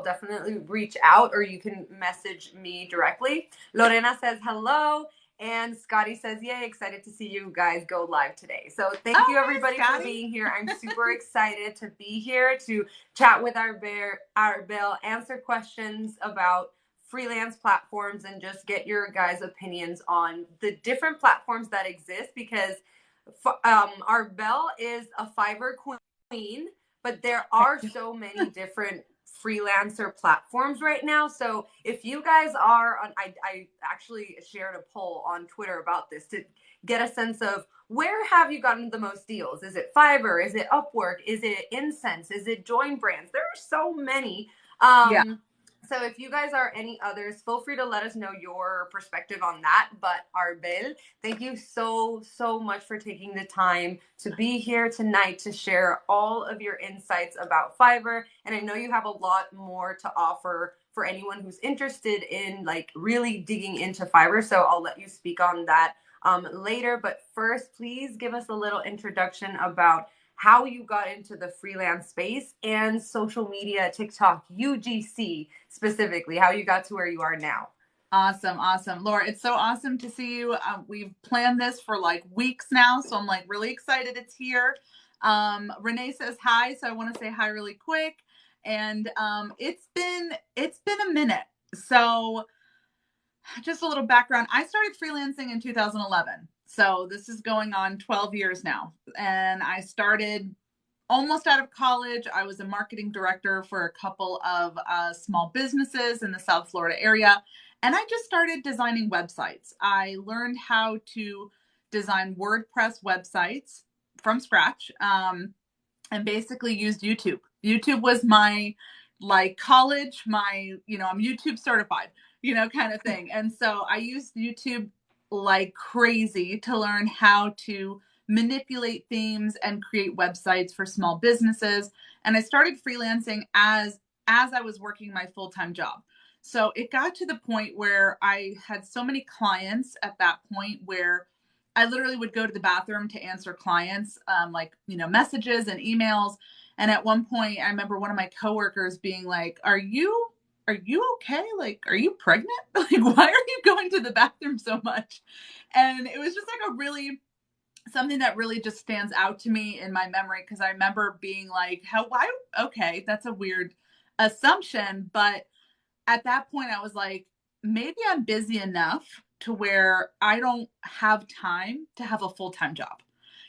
definitely reach out, or you can message me directly. Lorena says hello. And Scotty says, yay, excited to see you guys go live today. So thank you everybody for being here. I'm super excited to be here to chat with Arbel, answer questions about freelance platforms, and just get your guys' opinions on the different platforms that exist, because Arbel is a Fiverr queen, but there are so many different freelancer platforms right now. So if you guys are on, I actually shared a poll on Twitter about this to get a sense of, where have you gotten the most deals? Is it Fiverr? Is it Upwork? Is it Incense? Is it Join Brands? There are so many. So if you guys are any others, feel free to let us know your perspective on that. But Arbel, thank you so much for taking the time to be here tonight to share all of your insights about Fiverr. And I know you have a lot more to offer for anyone who's interested in like really digging into Fiverr. So I'll let you speak on that later. But first, please give us a little introduction about how you got into the freelance space and social media, TikTok, UGC specifically, how you got to where you are now. Awesome. Laura, it's so awesome to see you. We've planned this for like weeks now, so I'm like really excited it's here. Renee says hi, so I want to say hi really quick. And it's been a minute. So just a little background. I started freelancing in 2011. So this is going on 12 years now. And I started almost out of college. I was a marketing director for a couple of small businesses in the South Florida area. And I just started designing websites. I learned how to design WordPress websites from scratch, and basically used YouTube. YouTube was my like college, I'm YouTube certified, kind of thing. And so I used YouTube like crazy to learn how to manipulate themes and create websites for small businesses. And I started freelancing as I was working my full-time job. So it got to the point where I had so many clients at that point where I literally would go to the bathroom to answer clients, messages and emails. And at one point, I remember one of my coworkers being like, are you okay? Like, are you pregnant? Like, why are you going to the bathroom so much? And it was just like something that really just stands out to me in my memory, because I remember being like, why? Okay, that's a weird assumption. But at that point, I was like, maybe I'm busy enough to where I don't have time to have a full-time job,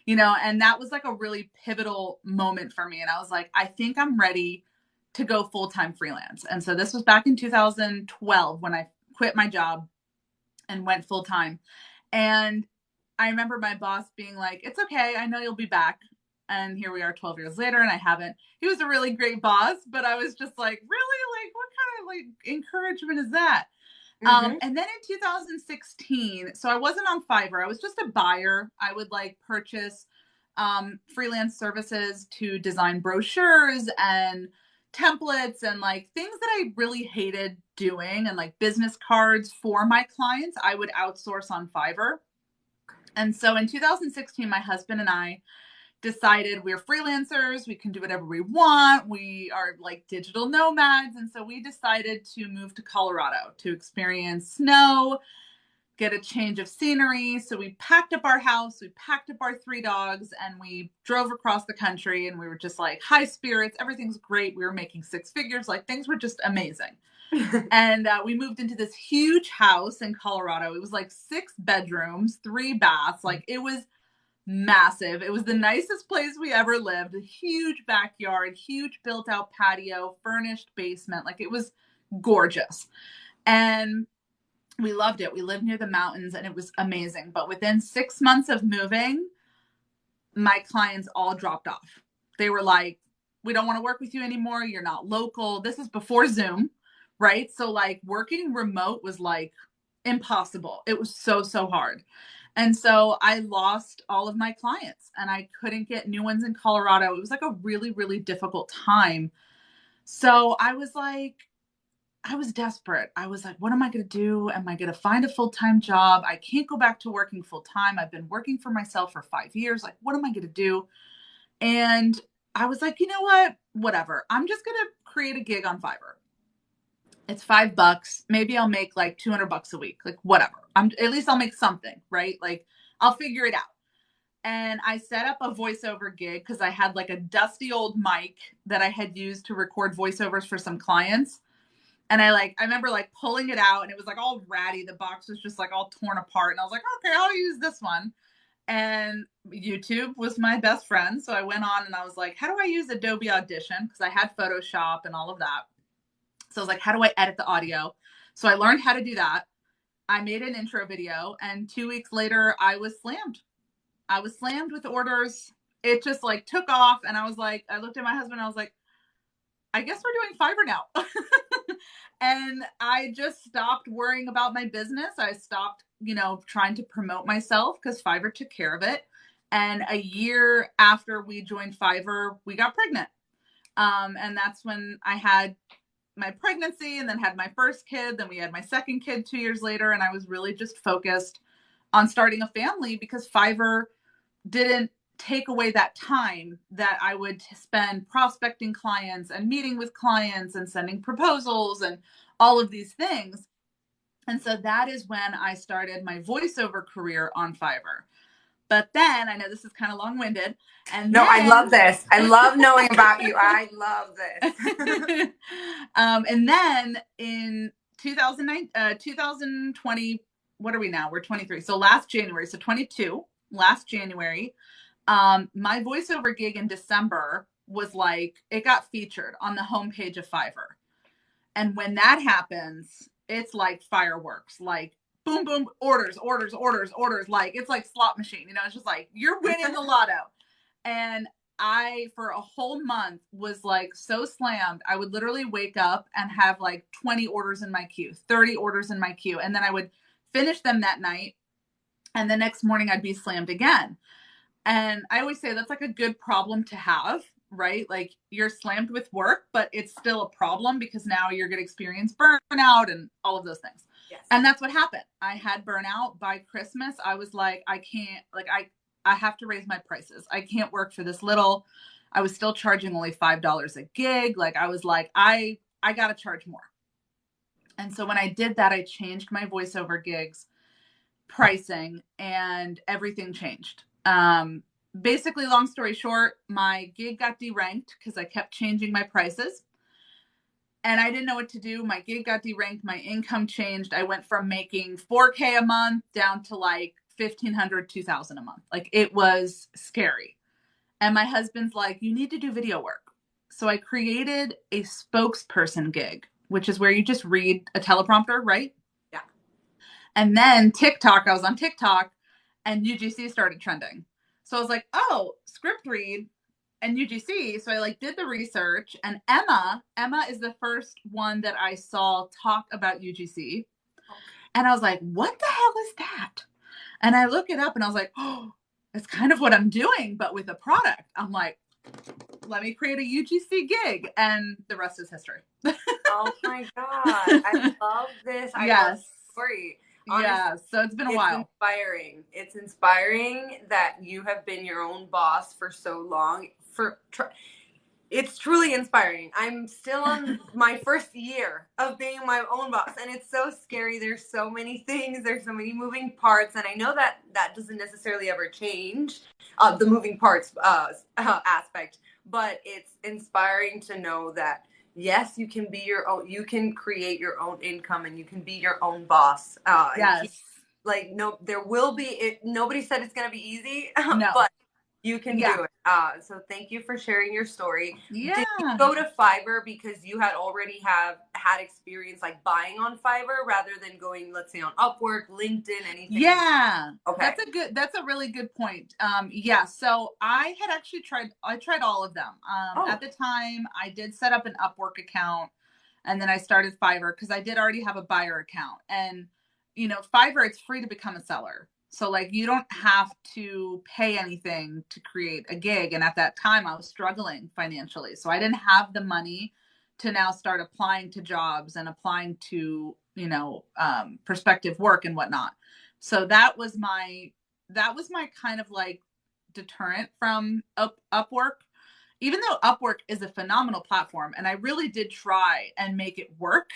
and that was like a really pivotal moment for me. And I was like, I think I'm ready to go full-time freelance. And so this was back in 2012 when I quit my job and went full-time. And I remember my boss being like, it's okay, I know you'll be back. And here we are 12 years later, and I haven't. He was a really great boss, but I was just like, really? Like, what kind of like encouragement is that? And then in 2016, so I wasn't on Fiverr. I was just a buyer. I would like purchase freelance services to design brochures and templates and like things that I really hated doing, and like business cards for my clients, I would outsource on Fiverr. And so in 2016, my husband and I decided we're freelancers. We can do whatever we want. We are like digital nomads. And so we decided to move to Colorado to experience snow, get a change of scenery. So we packed up our house, we packed up our 3 dogs, and we drove across the country, and we were just like high spirits. Everything's great. We were making 6 figures. Like things were just amazing. And we moved into this huge house in Colorado. It was like 6 bedrooms, 3 baths. Like it was massive. It was the nicest place we ever lived. A huge backyard, huge built out patio, furnished basement. Like it was gorgeous. And we loved it. We lived near the mountains, and it was amazing. But within 6 months of moving, my clients all dropped off. They were like, we don't want to work with you anymore. You're not local. This is before Zoom, right? So like working remote was like impossible. It was so hard. And so I lost all of my clients, and I couldn't get new ones in Colorado. It was like a really, really difficult time. So I was desperate. I was like, what am I going to do? Am I going to find a full-time job? I can't go back to working full-time. I've been working for myself for 5 years. Like, what am I going to do? And I was like, you know what? Whatever. I'm just going to create a gig on Fiverr. It's $5. Maybe I'll make like $200 a week, like whatever. At least I'll make something, right? Like I'll figure it out. And I set up a voiceover gig because I had like a dusty old mic that I had used to record voiceovers for some clients. And I remember like pulling it out and it was like all ratty. The box was just like all torn apart. And I was like, okay, I'll use this one. And YouTube was my best friend. So I went on and I was like, how do I use Adobe Audition? Because I had Photoshop and all of that. So I was like, how do I edit the audio? So I learned how to do that. I made an intro video, and 2 weeks later, I was slammed. I was slammed with orders. It just like took off. And I was like, I looked at my husband, and I was like, I guess we're doing Fiverr now. And I just stopped worrying about my business. I stopped, trying to promote myself because Fiverr took care of it. And a year after we joined Fiverr, we got pregnant. And that's when I had my pregnancy and then had my first kid. Then we had my second kid 2 years later. And I was really just focused on starting a family because Fiverr didn't take away that time that I would spend prospecting clients and meeting with clients and sending proposals and all of these things. And so that is when I started my voiceover career on Fiverr. But then I know this is kind of long-winded. I love this. I love knowing about you. I love this. And then in 2020, what are we now? We're 23. So last January, last January, my voiceover gig in December was like, it got featured on the homepage of Fiverr. And when that happens, it's like fireworks, like boom, boom, orders. Like it's like slot machine, it's just like you're winning the lotto. And I, for a whole month, was like so slammed. I would literally wake up and have like 20 orders in my queue, 30 orders in my queue. And then I would finish them that night. And the next morning I'd be slammed again. And I always say that's like a good problem to have, right? Like you're slammed with work, but it's still a problem because now you're going to experience burnout and all of those things. Yes. And that's what happened. I had burnout by Christmas. I was like, I can't, like, I have to raise my prices. I can't work for this little. I was still charging only $5 a gig. Like I was like, I got to charge more. And so when I did that, I changed my voiceover gigs pricing and everything changed. Basically, long story short, my gig got deranked because I kept changing my prices and I didn't know what to do. My gig got deranked. My income changed. I went from making $4,000 a month down to like $1,500, $2,000 a month. Like it was scary. And my husband's like, you need to do video work. So I created a spokesperson gig, which is where you just read a teleprompter, right? Yeah. And then TikTok, I was on TikTok and UGC started trending. So I was like, oh, script read and UGC. So I like did the research, and Emma is the first one that I saw talk about UGC. Okay. And I was like, what the hell is that? And I look it up and I was like, oh, it's kind of what I'm doing, but with a product. I'm like, let me create a UGC gig. And the rest is history. Oh my God. I love this. I love the story. Honestly, yeah, so it's been a while. Inspiring. It's inspiring that you have been your own boss for so long. It's truly inspiring. I'm still on my first year of being my own boss, and it's so scary. There's so many things. There's so many moving parts, and I know that doesn't necessarily ever change, the moving parts aspect, but it's inspiring to know that yes, you can be your own, you can create your own income and you can be your own boss. Yes. There will be, nobody said it's going to be easy, no. But you can do it. So thank you for sharing your story. Yeah. Did you go to Fiverr because you had already had experience like buying on Fiverr rather than going, let's say, on Upwork, LinkedIn, anything? Yeah. Okay. That's a really good point. Yeah. So I had actually tried all of them. At the time I did set up an Upwork account and then I started Fiverr because I did already have a buyer account. And, Fiverr, it's free to become a seller. So like you don't have to pay anything to create a gig. And at that time I was struggling financially. So I didn't have the money to now start applying to jobs and applying to, prospective work and whatnot. So that was my kind of like deterrent from Upwork, even though Upwork is a phenomenal platform. And I really did try and make it work.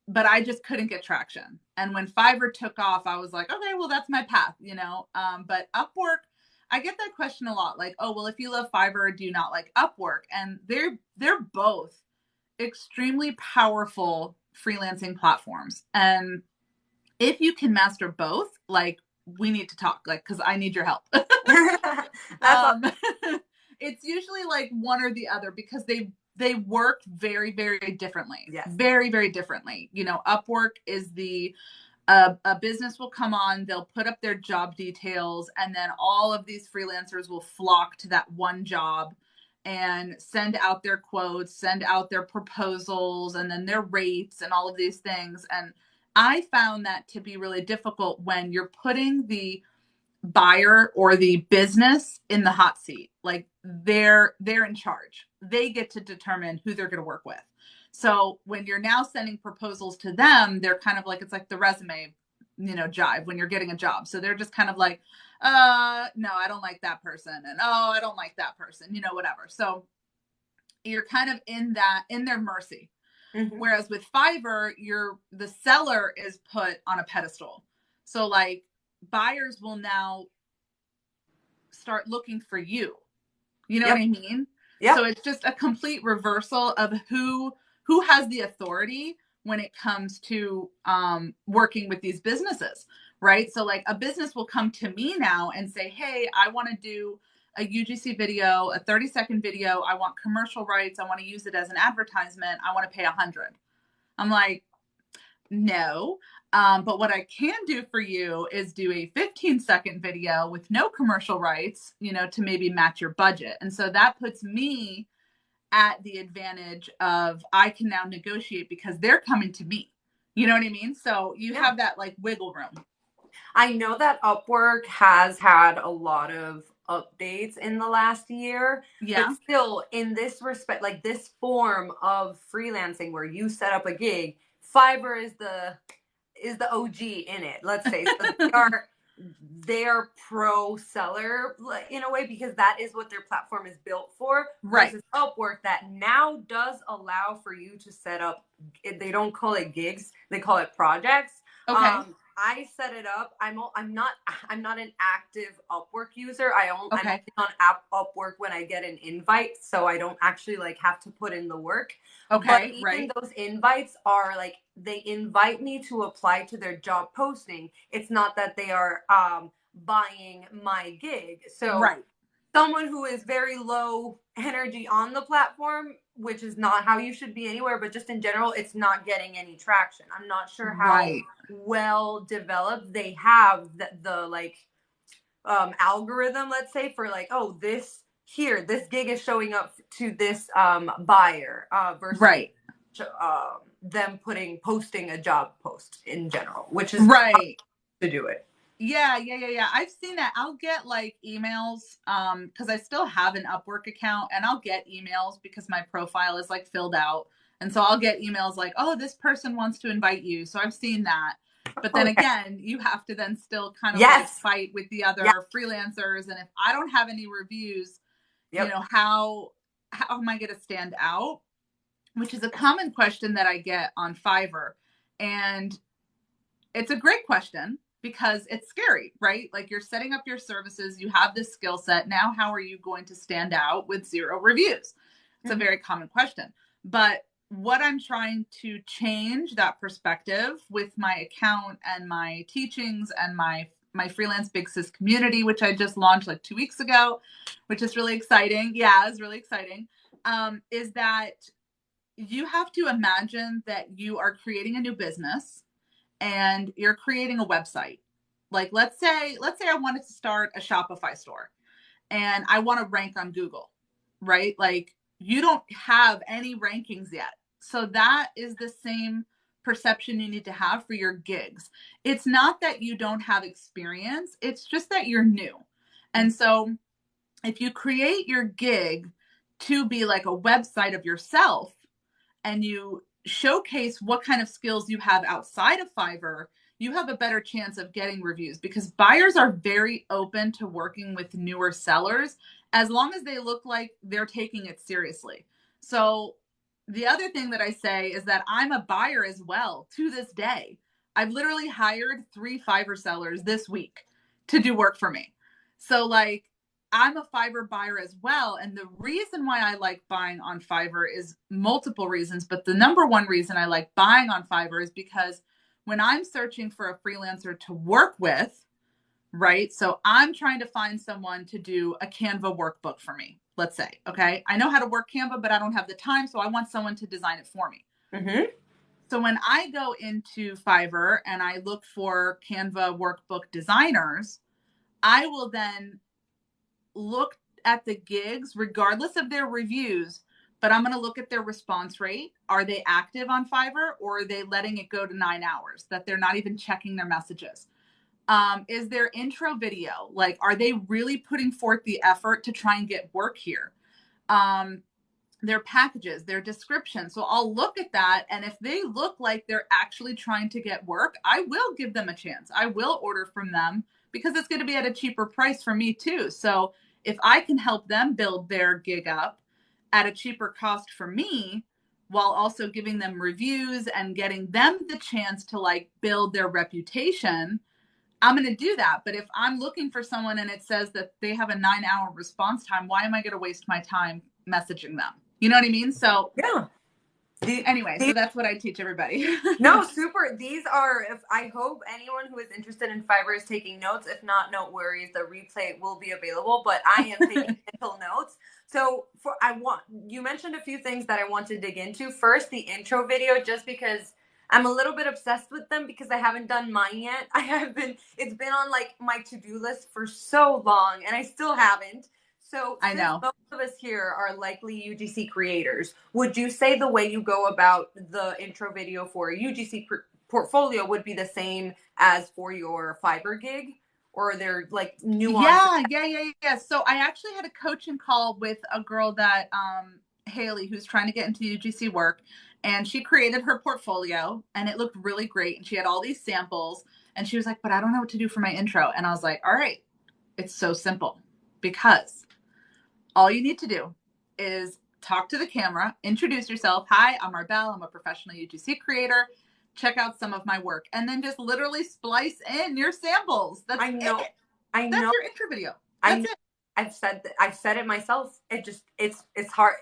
but I just couldn't get traction. And when Fiverr took off, I was like, okay, well, that's my path, you know? But Upwork, I get that question a lot. Like, oh, well, if you love Fiverr, do you not like Upwork? And they're both extremely powerful freelancing platforms. And if you can master both, like, we need to talk, like, because I need your help. It's usually like one or the other because they work very, very differently. Yes. Very, very differently. You know, Upwork is a business will come on, they'll put up their job details, and then all of these freelancers will flock to that one job and send out their quotes, send out their proposals, and then their rates and all of these things. And I found that to be really difficult when you're putting the buyer or the business in the hot seat. Like they're in charge. They get to determine who they're going to work with. So when you're now sending proposals to them, they're kind of like, it's like the resume, you know, jive when you're getting a job. So they're just kind of like, no, I don't like that person. And oh, I don't like that person, you know, whatever. So you're kind of in their mercy. Mm-hmm. Whereas with Fiverr, the seller is put on a pedestal. So like buyers will now start looking for you. You know what I mean? Yeah. So it's just a complete reversal of who has the authority when it comes to working with these businesses, right? So like a business will come to me now and say, hey, I want to do a UGC video, a 30-second video. I want commercial rights. I want to use it as an advertisement. I want to pay $100. I'm like, no. But what I can do for you is do a 15-second video with no commercial rights, you know, to maybe match your budget. And so that puts me at the advantage of I can now negotiate because they're coming to me. You know what I mean? So you have that like wiggle room. I know that Upwork has had a lot of updates in the last year. Yeah. But still, in this respect, like this form of freelancing where you set up a gig, Fiverr is the OG in it. Let's say so they're pro seller in a way because that is what their platform is built for. Right. Versus Upwork that now does allow for you to set up. They don't call it gigs; they call it projects. Okay. I set it up. I'm not an active Upwork user. I'm only on Upwork when I get an invite, so I don't actually like have to put in the work. Okay, but even those invites are like they invite me to apply to their job posting. It's not that they are buying my gig. So someone who is very low energy on the platform, which is not how you should be anywhere, but just in general, it's not getting any traction. I'm not sure how well developed they have the like algorithm, let's say, for like, oh, this gig is showing up to this buyer versus them posting a job post in general, which is to do it. Yeah. I've seen that. I'll get like emails because I still have an Upwork account, and I'll get emails because my profile is like filled out. And so I'll get emails like, oh, this person wants to invite you. So I've seen that. But then again, you have to then still kind of like fight with the other freelancers. And if I don't have any reviews, you know, how am I going to stand out? Which is a common question that I get on Fiverr. And it's a great question because it's scary, right? Like you're setting up your services, you have this skill set. Now, how are you going to stand out with 0 reviews? It's a very common question. But what I'm trying to change that perspective with my account and my teachings and my freelance big sis community, which I just launched like 2 weeks ago, which is really exciting. Yeah, it's really exciting. Is that you have to imagine that you are creating a new business and you're creating a website. Like let's say I wanted to start a Shopify store and I want to rank on Google, right? Like you don't have any rankings yet. So that is the same perception you need to have for your gigs. It's not that you don't have experience. It's just that you're new. And so if you create your gig to be like a website of yourself and you showcase what kind of skills you have outside of Fiverr, you have a better chance of getting reviews because buyers are very open to working with newer sellers as long as they look like they're taking it seriously. So the other thing that I say is that I'm a buyer as well to this day. I've literally hired 3 Fiverr sellers this week to do work for me. So like I'm a Fiverr buyer as well. And the reason why I like buying on Fiverr is multiple reasons. But the number one reason I like buying on Fiverr is because when I'm searching for a freelancer to work with, right? So I'm trying to find someone to do a Canva workbook for me, let's say, okay? I know how to work Canva, but I don't have the time. So I want someone to design it for me. Mm-hmm. So when I go into Fiverr and I look for Canva workbook designers, I will then look at the gigs regardless of their reviews, but I'm going to look at their response rate. Are they active on Fiverr, or are they letting it go to 9 hours, that they're not even checking their messages? Is their intro video, like, are they really putting forth the effort to try and get work here? Their packages, their description. So I'll look at that. And if they look like they're actually trying to get work, I will give them a chance. I will order from them because it's going to be at a cheaper price for me too. So if I can help them build their gig up at a cheaper cost for me, while also giving them reviews and getting them the chance to like build their reputation, I'm going to do that. But if I'm looking for someone and it says that they have a 9-hour response time, why am I going to waste my time messaging them? You know what I mean? So yeah. Anyway, so that's what I teach everybody. No, super. These are, if I hope anyone who is interested in Fiverr is taking notes. If not, no worries. The replay will be available, but I am taking mental notes. So you mentioned a few things that I want to dig into. First, the intro video, just because I'm a little bit obsessed with them because I haven't done mine yet. It's been on like my to-do list for so long and I still haven't. So I know most of us here are likely UGC creators. Would you say the way you go about the intro video for a UGC portfolio would be the same as for your Fiverr gig? Or are there like nuances? Yeah. So I actually had a coaching call with a girl that, Haley, who's trying to get into UGC work. And she created her portfolio and it looked really great. And she had all these samples and she was like, but I don't know what to do for my intro. And I was like, all right, it's so simple, because all you need to do is talk to the camera, introduce yourself. Hi, I'm Arbel. I'm a professional UGC creator. Check out some of my work. And then just literally splice in your samples. That's I know. it. I That's know. your intro video. That's it. I've said it myself. It's hard.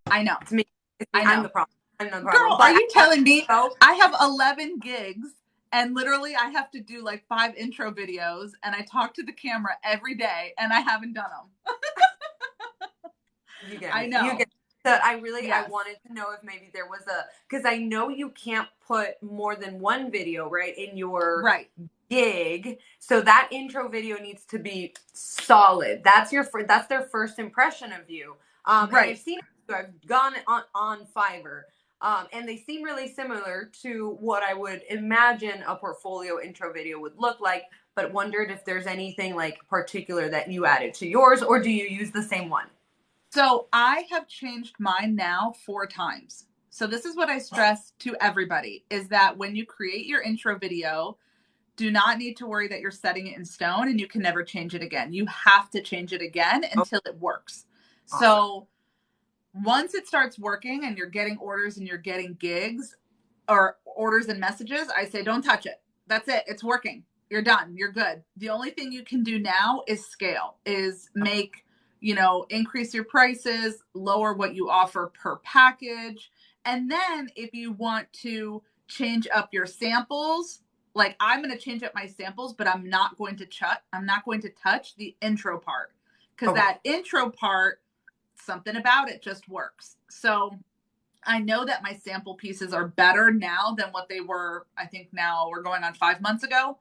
I know. It's me. I'm the problem. I'm the problem. Girl, are you telling me I have 11 gigs and literally I have to do like 5 intro videos and I talk to the camera every day and I haven't done them? You get I know. You get that. I wanted to know if maybe there was because I know you can't put more than one video, right, in your gig. So that intro video needs to be solid. That's their first impression of you. Right. I've gone on Fiverr. And they seem really similar to what I would imagine a portfolio intro video would look like, but wondered if there's anything like particular that you added to yours, or do you use the same one? So I have changed mine now 4 times. So this is what I stress to everybody, is that when you create your intro video, do not need to worry that you're setting it in stone and you can never change it again. You have to change it again until it works. Awesome. So once it starts working and you're getting orders and you're getting gigs or orders and messages, I say, don't touch it. That's it. It's working. You're done. You're good. The only thing you can do now is scale, is make, increase your prices, lower what you offer per package. And then if you want to change up your samples, like I'm going to change up my samples, but I'm not going to touch the intro part, because that intro part, something about it just works. So I know that my sample pieces are better now than what they were. I think now we're going on 5 months ago.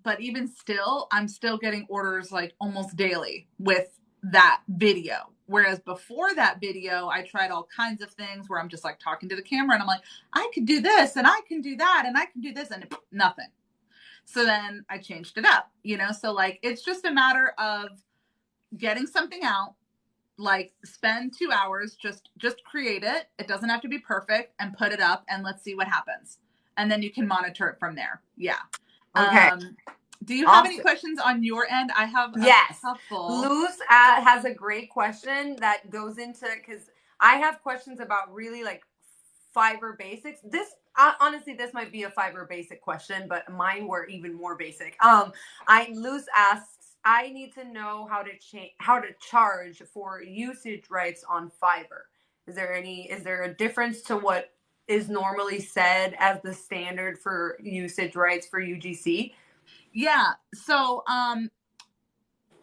But even still, I'm still getting orders like almost daily with that video. Whereas before that video, I tried all kinds of things where I'm just like talking to the camera and I'm like, I could do this and I can do that and I can do this, and nothing. So then I changed it up, so like, it's just a matter of getting something out, like spend 2 hours, just create it. It doesn't have to be perfect, and put it up and let's see what happens. And then you can monitor it from there. Yeah. Okay. Do you have any questions on your end? I have a couple. Luz has a great question that goes into, because I have questions about really like Fiverr basics. This honestly, this might be a Fiverr basic question, but mine were even more basic. Luz asks, I need to know how to charge for usage rights on Fiverr. Is there a difference to what is normally said as the standard for usage rights for UGC? Yeah. So,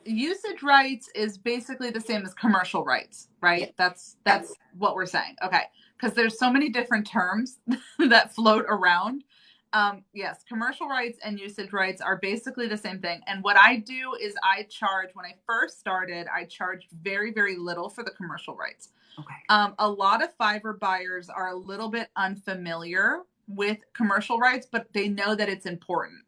usage rights is basically the same as commercial rights, right? Yeah. That's what we're saying. Okay. Because there's so many different terms that float around. Yes, commercial rights and usage rights are basically the same thing. And what I do is I charge, when I first started, I charged very, very little for the commercial rights. Okay. A lot of Fiverr buyers are a little bit unfamiliar with commercial rights, but they know that it's important.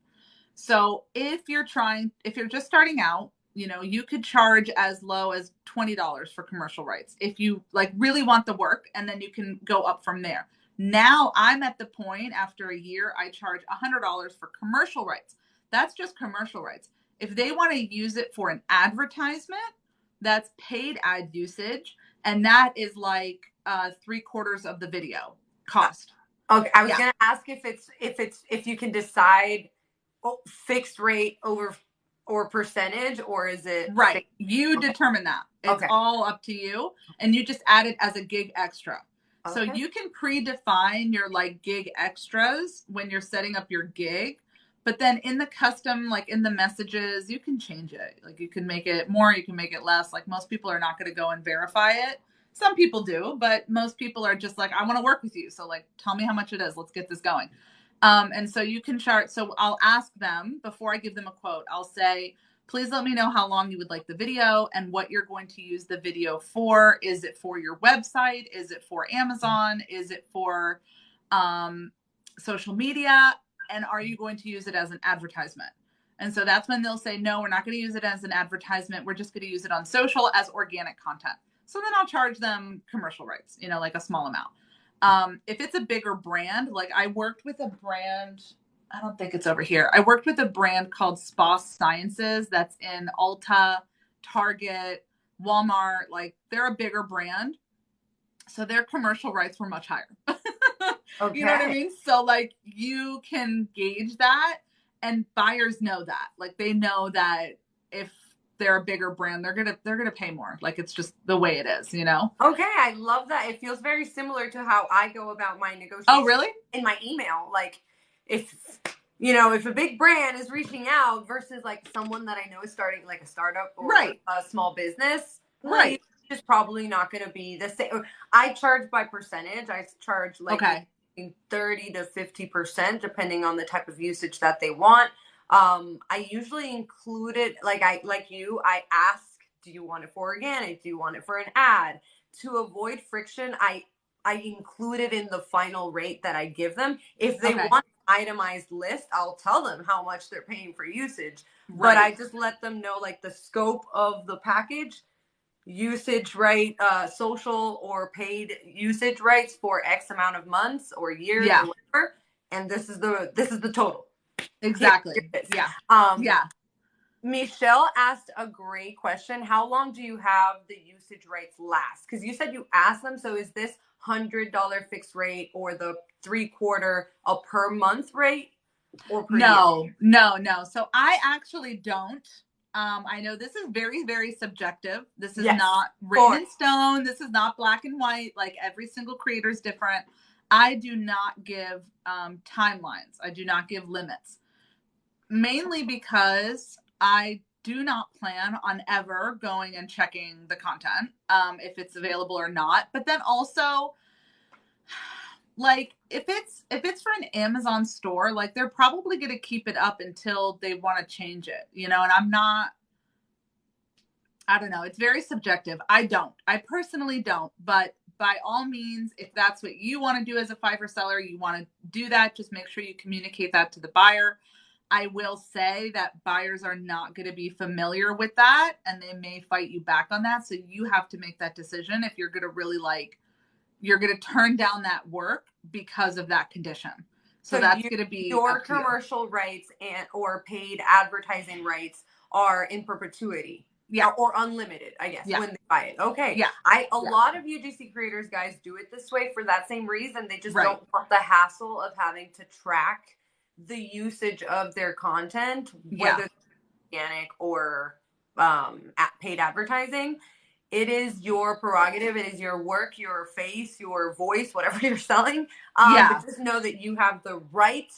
So if you're just starting out, you could charge as low as $20 for commercial rights if you like really want the work, and then you can go up from there. Now I'm at the point after a year, I charge $100 for commercial rights. That's just commercial rights. If they want to use it for an advertisement, that's paid ad usage. And that is like 3/4 of the video cost. Okay. I was going to ask if you can decide fixed rate over or percentage, or is it right? You determine that. It's all up to you, and you just add it as a gig extra. Okay. So you can predefine your like gig extras when you're setting up your gig, but then in the custom, like in the messages, you can change it. Like you can make it more, you can make it less. Like most people are not going to go and verify it. Some people do, but most people are just like, I want to work with you. So like, tell me how much it is. Let's get this going. And so you can chart. So I'll ask them before I give them a quote. I'll say, please let me know how long you would like the video and what you're going to use the video for. Is it for your website? Is it for Amazon? Is it for social media? And are you going to use it as an advertisement? And so that's when they'll say, no, we're not going to use it as an advertisement. We're just going to use it on social as organic content. So then I'll charge them commercial rights, like a small amount. If it's a bigger brand, like I worked with a brand, I don't think it's over here. I worked with a brand called Spa Sciences that's in Ulta, Target, Walmart. Like they're a bigger brand. So their commercial rights were much higher. Okay. You know what I mean? So like you can gauge that, and buyers know that. Like they know that if they're a bigger brand, they're gonna pay more. Like it's just the way it is, Okay, I love that. It feels very similar to how I go about my negotiations. Oh, really? In my email, like if a big brand is reaching out versus like someone that I know is starting like a startup or a small business, right? It's probably not going to be the same. I charge by percentage. I charge like 30 to 50% depending on the type of usage that they want. I usually include it I ask, do you want it for organic? Do you want it for an ad? To avoid friction, I include it in the final rate that I give them. If they want an itemized list, I'll tell them how much they're paying for usage. Right. But I just let them know like the scope of the package, usage right, social or paid usage rights for X amount of months or years or whatever. And this is the total. Exactly. Yeah. Michelle asked a great question. How long do you have the usage rights last? Because you said you asked them. So is this $100 fixed rate or the 3/4 a per month rate? Or per year? No. So I actually don't. I know this is very, very subjective. This is not written in stone. This is not black and white. Like every single creator is different. I do not give timelines. I do not give limits. Mainly because I do not plan on ever going and checking the content, if it's available or not. But then also, like if it's for an Amazon store, like they're probably going to keep it up until they want to change it, and I don't know. It's very subjective. I personally don't, but by all means, if that's what you want to do as a Fiverr seller, you want to do that, just make sure you communicate that to the buyer. I will say that buyers are not going to be familiar with that, and they may fight you back on that. So you have to make that decision if you're going to really you're going to turn down that work because of that condition. So that's going to be your commercial rights or paid advertising rights are in perpetuity. Yeah. Or unlimited, I guess. Yeah. Buy it. Okay. Yeah. A lot of UGC creators, guys, do it this way for that same reason. They just Right. don't want the hassle of having to track the usage of their content, whether it's organic or paid advertising. It is your prerogative. It is your work, your face, your voice, whatever you're selling. But just know that you have the right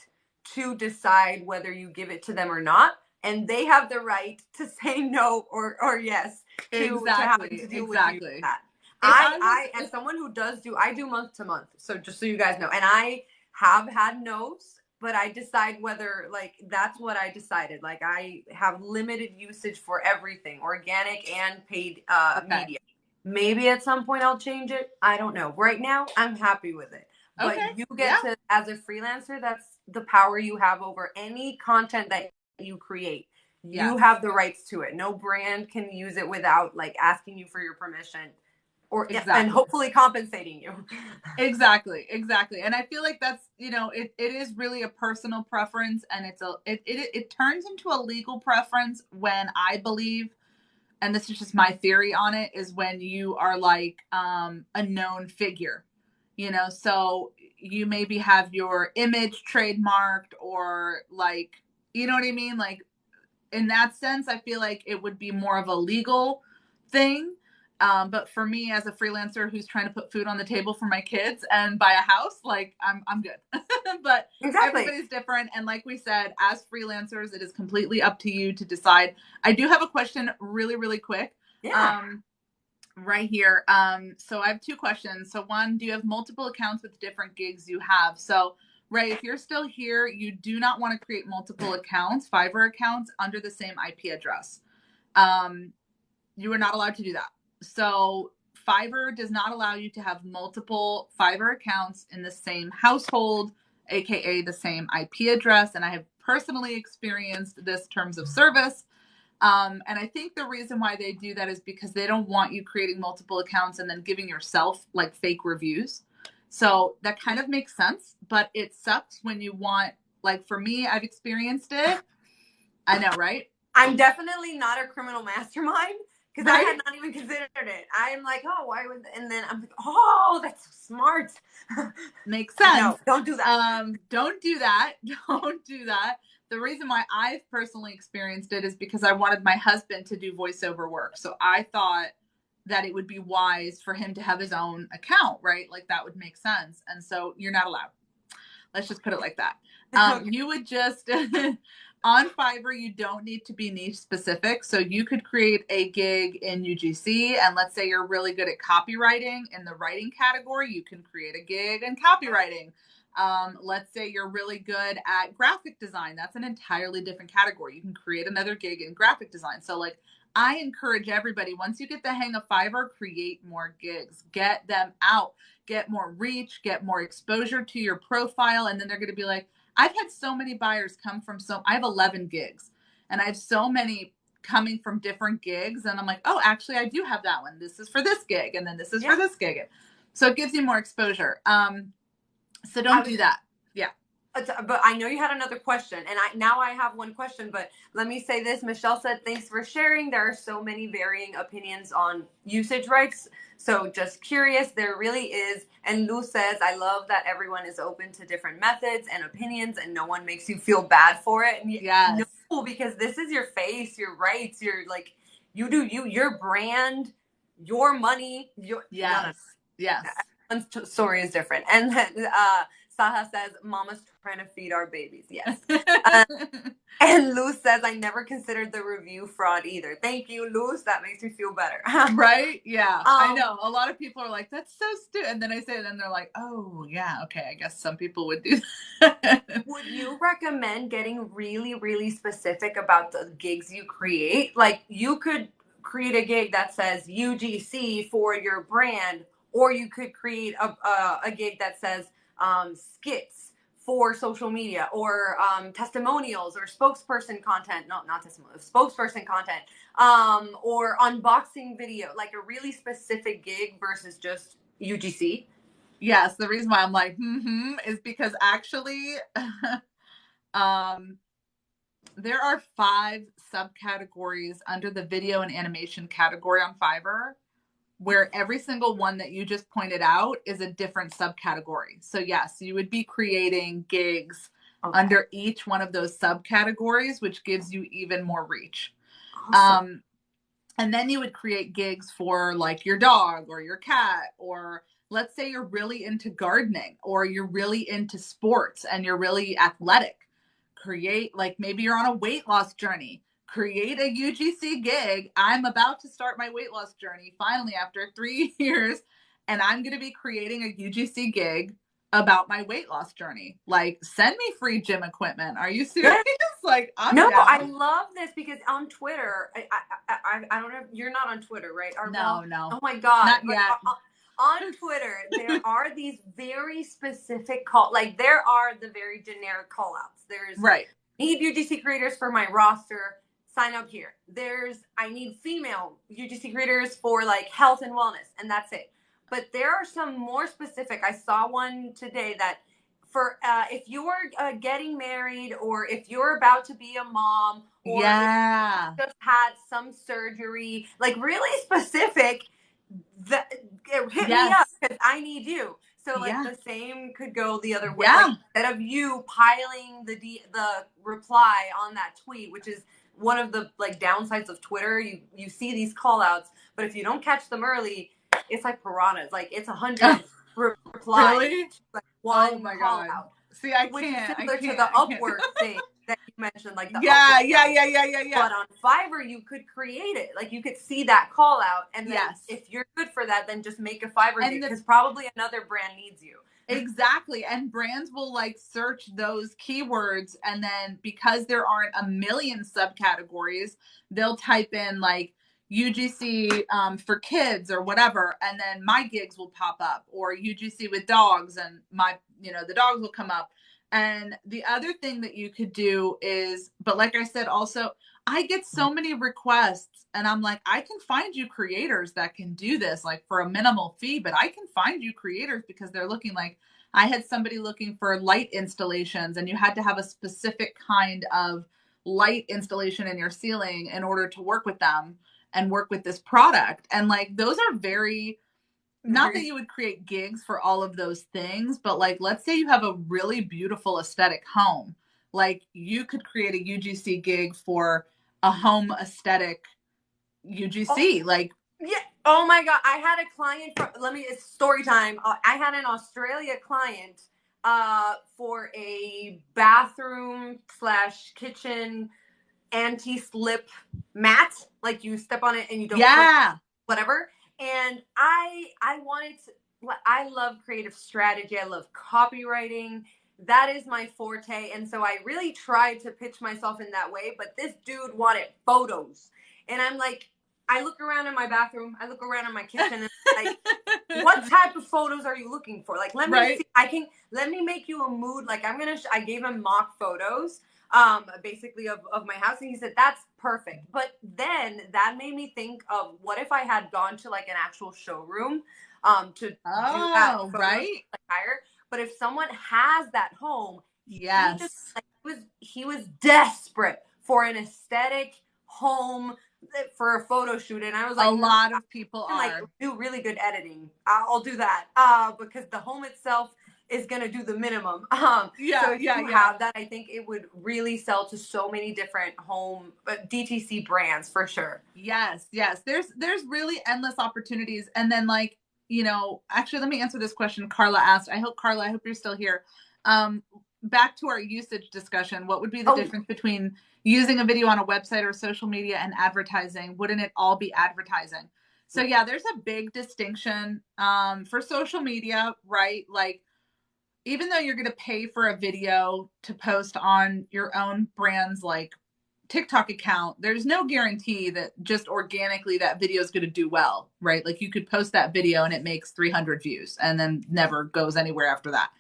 to decide whether you give it to them or not. And they have the right to say no or yes to having to deal with you for that. I as someone who I do month to month. So just so you guys know, and I have had no's, but I decide whether, like, that's what I decided. Like, I have limited usage for everything, organic and paid media. Maybe at some point I'll change it. I don't know. Right now, I'm happy with it. But you get to, as a freelancer, that's the power you have over any content that you create. You have the rights to it. No brand can use it without, like, asking you for your permission. And hopefully compensating you. Exactly. And I feel like that's, it is really a personal preference, and it turns into a legal preference when, I believe, and this is just my theory on it, is when you are like a known figure, so you maybe have your image trademarked, or, like, you know what I mean? Like, in that sense, I feel like it would be more of a legal thing. But for me, as a freelancer who's trying to put food on the table for my kids and buy a house, like, I'm good. But everybody's different. And like we said, as freelancers, it is completely up to you to decide. I do have a question really, really quick. Right here. So I have two questions. So one, do you have multiple accounts with different gigs you have? So Ray, if you're still here, you do not want to create multiple accounts, Fiverr accounts, under the same IP address. You are not allowed to do that. So Fiverr does not allow you to have multiple Fiverr accounts in the same household, aka the same IP address. And I have personally experienced this terms of service. And I think the reason why they do that is because they don't want you creating multiple accounts and then giving yourself, like, fake reviews. So that kind of makes sense, but it sucks when you want, like, for me, I've experienced it. I know, right? I'm definitely not a criminal mastermind, because I had not even considered it. I'm like, oh, why would, and then I'm like, oh, that's so smart. Makes sense. No, don't do that. Don't do that. Don't do that. The reason why I've personally experienced it is because I wanted my husband to do voiceover work. So I thought that it would be wise for him to have his own account, right? Like, that would make sense. And so you're not allowed. Let's just put it like that. You would just, on Fiverr, you don't need to be niche specific. So you could create a gig in UGC, and let's say you're really good at copywriting in the writing category, you can create a gig in copywriting. Let's say you're really good at graphic design. That's an entirely different category. You can create another gig in graphic design. So, like, I encourage everybody, once you get the hang of Fiverr, create more gigs, get them out, get more reach, get more exposure to your profile. And then they're going to be like, I've had so many buyers come from, I have 11 gigs, and I have so many coming from different gigs. And I'm like, oh, actually, I do have that one. This is for this gig. And then this is for this gig. So it gives you more exposure. So don't do that. Yeah. But I know you had another question, and now I have one question, but let me say this. Michelle said, thanks for sharing. There are so many varying opinions on usage rights. So just curious, there really is. And Lou says, I love that everyone is open to different methods and opinions, and no one makes you feel bad for it. And no, because this is your face, your rights, your, like, you do your brand, your money, your everyone's story is different. And then Saha says, Mama's trying to feed our babies. Yes. And Luz says, I never considered the review fraud either. Thank you, Luz. That makes me feel better. Right? Yeah. I know. A lot of people are like, that's so stupid. And then I say it, and they're like, oh, yeah, okay. I guess some people would do that. Would you recommend getting really, really specific about the gigs you create? Like, you could create a gig that says UGC for your brand, or you could create a gig that says skits for social media, or testimonials, or spokesperson content. No, not testimonials, spokesperson content, or unboxing video, like a really specific gig versus just UGC. Yes, the reason why I'm like, is because actually, there are 5 subcategories under the video and animation category on Fiverr. where every single one that you just pointed out is a different subcategory. So yes, you would be creating gigs under each one of those subcategories, which gives you even more reach. Awesome. And then you would create gigs for like your dog or your cat, or let's say you're really into gardening or you're really into sports and you're really athletic. Create, like maybe you're on a weight loss journey. Create a UGC gig. I'm about to start my weight loss journey finally after 3 years, and I'm going to be creating a UGC gig about my weight loss journey. Like, send me free gym equipment. Are you serious? Like, I'm down. I love this because on Twitter, I don't know. You're not on Twitter, right? No. Oh my God. Not yet. On Twitter, there are these very specific there are the very generic call outs. There's need UGC creators for my roster. Sign up here. I need female UGC creators for like health and wellness, and that's it. But there are some more specific. I saw one today that for if you're getting married, or if you're about to be a mom, or if you just had some surgery, like really specific, hit me up because I need you. So like the same could go the other way. Like, instead of you piling the reply on that tweet, which is one of the like downsides of Twitter, you see these call outs, but if you don't catch them early, it's like piranhas. Like it's 100 replies. Really? Like one oh my call God. out. See, I which can't. is similar to the Upwork thing that you mentioned, like the yeah. But on Fiverr, you could create it. Like you could see that call out, and then if you're good for that, then just make a Fiverr gig, because probably another brand needs you. Exactly. And brands will like search those keywords, and then because there aren't a million subcategories, they'll type in like UGC for kids or whatever, and then my gigs will pop up, or UGC with dogs, and the dogs will come up. And the other thing that you could do is, but like I said, also, I get so many requests, and I'm like, I can find you creators that can do this like for a minimal fee, but I can find you creators because they're looking like, I had somebody looking for light installations, and you had to have a specific kind of light installation in your ceiling in order to work with them and work with this product. And like, those are very, not that you would create gigs for all of those things, but like, let's say you have a really beautiful aesthetic home. Like you could create a UGC gig for a home aesthetic UGC. Oh my God. I had a client it's story time. I had an Australia client for a bathroom / kitchen anti-slip mat. Like you step on it and you don't whatever. And I love creative strategy. I love copywriting. That is my forte. And so I really tried to pitch myself in that way. But this dude wanted photos. And I'm like, I look around in my bathroom. I look around in my kitchen. And I'm like, what type of photos are you looking for? Like, let me see. Let me make you a mood. Like I gave him mock photos, basically of my house. And he said, that's perfect. But then that made me think of, what if I had gone to like an actual showroom, to do that photos, like, higher. But if someone has that home, he was desperate for an aesthetic home for a photo shoot. And I was like, a lot of people like do really good editing. I'll do that because the home itself is going to do the minimum. So if you have that, I think it would really sell to so many different home DTC brands for sure. Yes. There's really endless opportunities. And then like, actually, let me answer this question Carla asked. I hope you're still here. Back to our usage discussion. What would be the difference between using a video on a website or social media and advertising? Wouldn't it all be advertising? So there's a big distinction for social media, right? Like, even though you're going to pay for a video to post on your own brand's like TikTok account, there's no guarantee that just organically that video is going to do well, right? Like you could post that video and it makes 300 views and then never goes anywhere after that.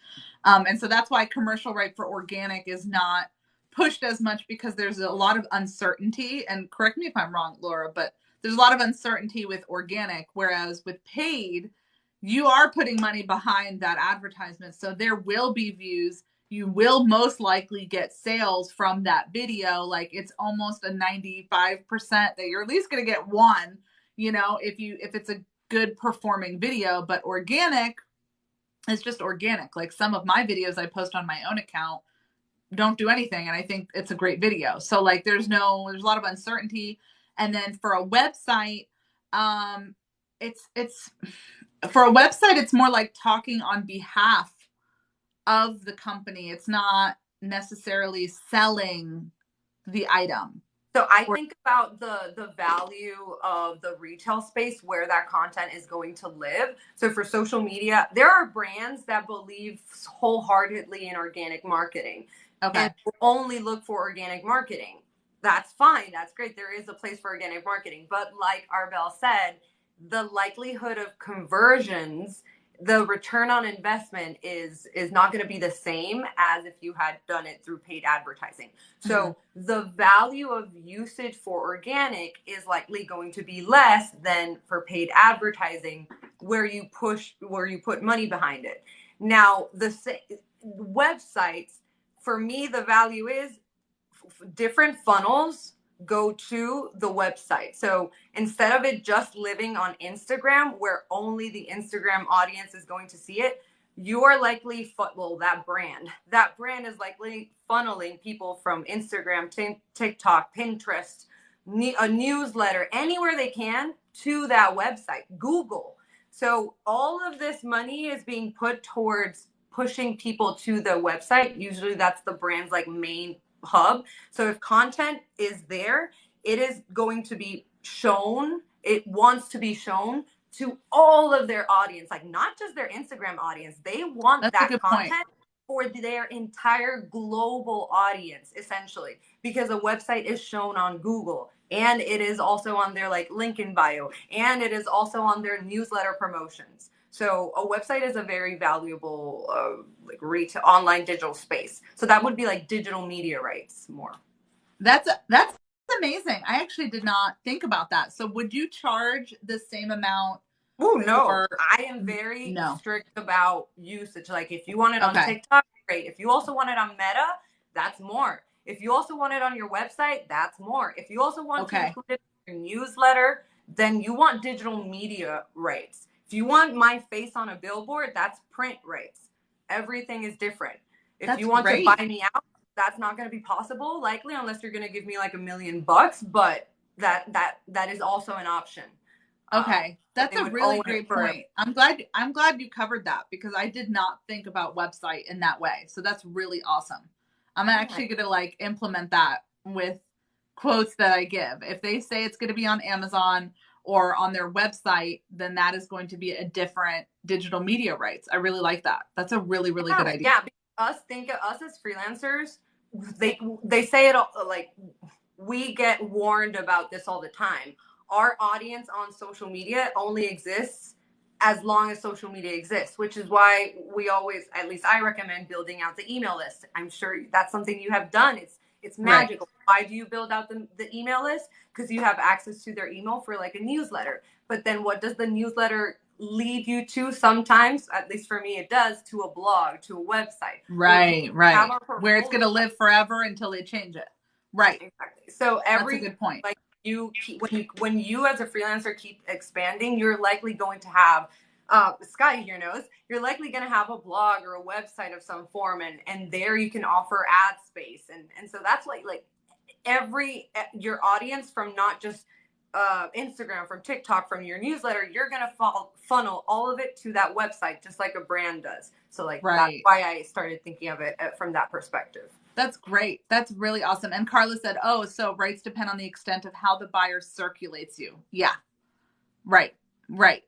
And so that's why commercial right for organic is not pushed as much, because there's a lot of uncertainty. And correct me if I'm wrong, Laura, but there's a lot of uncertainty with organic, whereas with paid, you are putting money behind that advertisement. So there will be views. You will most likely get sales from that video. Like it's almost a 95% that you're at least going to get one, if it's a good performing video, but organic is just organic. Like some of my videos I post on my own account don't do anything, and I think it's a great video. So like there's a lot of uncertainty. And then for a website, it's for a website, it's more like talking on behalf of the company. It's not necessarily selling the item. So I think about the value of the retail space where that content is going to live. So for social media, there are brands that believe wholeheartedly in organic marketing. Okay. And only look for organic marketing. That's fine. That's great. There is a place for organic marketing. But like Arbel said, the likelihood of conversions, the return on investment is not going to be the same as if you had done it through paid advertising. So the value of usage for organic is likely going to be less than for paid advertising, where you put money behind it. Now, the websites, for me, the value is different funnels go to the website. So instead of it just living on Instagram, where only the Instagram audience is going to see it, you are likely, that brand is likely funneling people from Instagram, TikTok, Pinterest, a newsletter, anywhere they can to that website, Google. So all of this money is being put towards pushing people to the website. Usually that's the brand's like main hub. So if content is there, it is going to be shown. It wants to be shown to all of their audience, like not just their Instagram audience. They want that content for their entire global audience, essentially, because a website is shown on Google, and it is also on their like link in bio, and it is also on their newsletter promotions. So a website is a very valuable like retail online digital space. So that would be like digital media rights more. That's amazing. I actually did not think about that. So would you charge the same amount? Oh, no. I am very strict about usage. Like if you want it on TikTok, great. If you also want it on Meta, that's more. If you also want it on your website, that's more. If you also want to include it in your newsletter, then you want digital media rights. If you want my face on a billboard, that's print rights. Everything is different. If you want to buy me out, that's not going to be possible, likely, unless you're going to give me like $1 million. But that is also an option. Okay, that's a really great point. I'm glad you covered that, because I did not think about website in that way. So that's really awesome. I'm actually going to like implement that with quotes that I give. If they say it's going to be on Amazon or on their website, then that is going to be a different digital media rights. I really like that. That's a really, really good idea. Yeah, think of us as freelancers. They say it all, like we get warned about this all the time. Our audience on social media only exists as long as social media exists, which is why we always, at least I recommend building out the email list. I'm sure that's something you have done. It's magical. Why do you build out the email list? Because you have access to their email for like a newsletter. But then what does the newsletter lead you to? Sometimes, at least for me, it does, to a blog, to a website. Right. Where it's going to live forever until they change it. Right. Exactly. So that's a good point. Like when you as a freelancer keep expanding, you're likely going to have Sky here knows, you're likely going to have a blog or a website of some form, and there you can offer ad space. And so that's like your audience, from not just Instagram, from TikTok, from your newsletter, you're going to funnel all of it to that website, just like a brand does. So like that's why I started thinking of it from that perspective. That's great. That's really awesome. And Carla said, oh, so rights depend on the extent of how the buyer circulates you. Yeah. Right.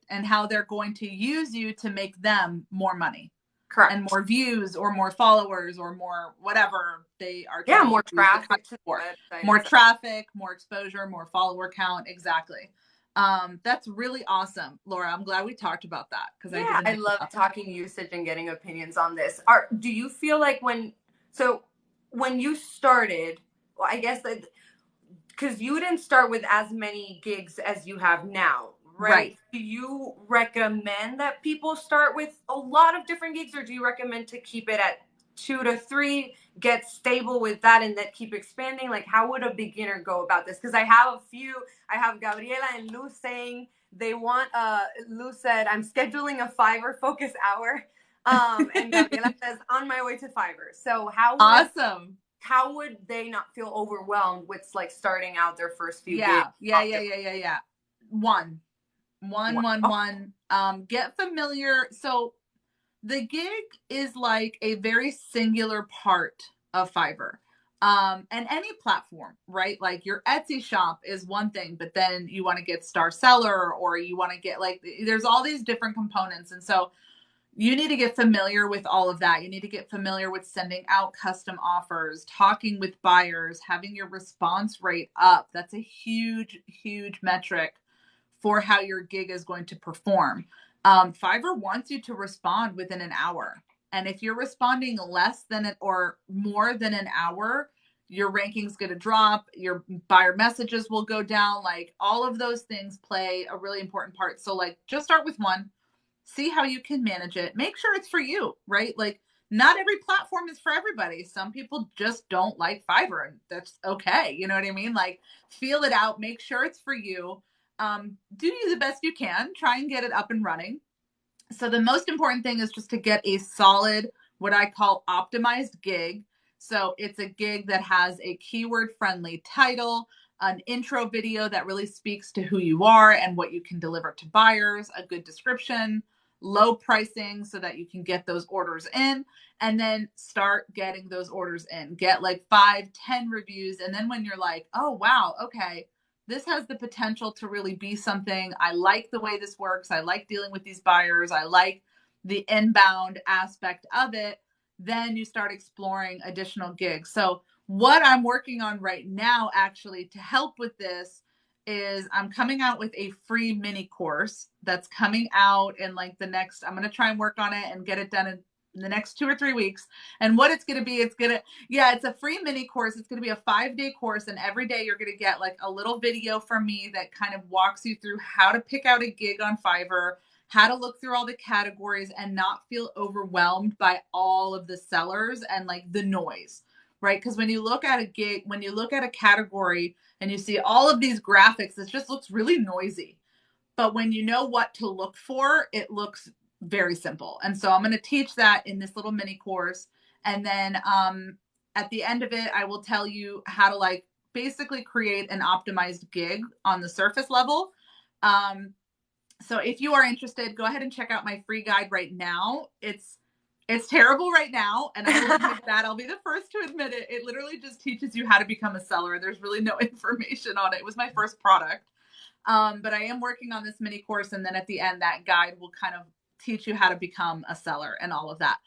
And how they're going to use you to make them more money. Correct. And more views or more followers or more whatever they are. Yeah, more traffic to the website. More traffic, more exposure, more follower count. Exactly. That's really awesome, Laura. I'm glad we talked about that, because I love talking usage and getting opinions on this. Do you feel like when you started, well, I guess that because you didn't start with as many gigs as you have now, right? Do you recommend that people start with a lot of different gigs, or do you recommend to keep it at 2 to 3, get stable with that, and then keep expanding? Like, how would a beginner go about this? Because I have Gabriela and Luz saying They want, Lou said, I'm scheduling a Fiverr focus hour. And Gabriela says, on my way to Fiverr. So awesome. How would they not feel overwhelmed with like starting out their first few gigs? Yeah. One. Get familiar. So the gig is like a very singular part of Fiverr. And any platform, right? Like your Etsy shop is one thing, but then you want to get Star Seller, or you want to get like, there's all these different components. And so you need to get familiar with all of that. You need to get familiar with sending out custom offers, talking with buyers, having your response rate up. That's a huge, huge metric for how your gig is going to perform. Fiverr wants you to respond within an hour. And if you're responding less than it or more than an hour, your ranking's going to drop, your buyer messages will go down. Like all of those things play a really important part. So like just start with one, see how you can manage it. Make sure it's for you, right? Like not every platform is for everybody. Some people just don't like Fiverr, and that's okay. You know what I mean? Like feel it out, make sure it's for you. Do you the best you can, try and get it up and running. So the most important thing is just to get a solid, what I call optimized gig. So it's a gig that has a keyword friendly title, an intro video that really speaks to who you are and what you can deliver to buyers, a good description, low pricing so that you can get those orders in, and then start getting those orders in. Get like 5-10 reviews. And then when you're like, oh, wow, okay, this has the potential to really be something. I like the way this works. I like dealing with these buyers. I like the inbound aspect of it. Then you start exploring additional gigs. So what I'm working on right now, actually, to help with this is I'm coming out with a free mini course that's coming out in like the next, I'm going to try and work on it and get it done in the next 2 or 3 weeks. And what it's going to be, it's a free mini course. It's going to be a 5-day course. And every day you're going to get like a little video from me that kind of walks you through how to pick out a gig on Fiverr, how to look through all the categories and not feel overwhelmed by all of the sellers and like the noise, right? Because when you look at a gig, when you look at a category and you see all of these graphics, it just looks really noisy. But when you know what to look for, it looks very simple. And so I'm going to teach that in this little mini course. And then at the end of it, I will tell you how to like basically create an optimized gig on the surface level. So if you are interested, go ahead and check out my free guide right now. It's terrible right now. And I will admit that. I'll be the first to admit it. It literally just teaches you how to become a seller. There's really no information on it. It was my first product. But I am working on this mini course. And then at the end, that guide will kind of teach you how to become a seller and all of that.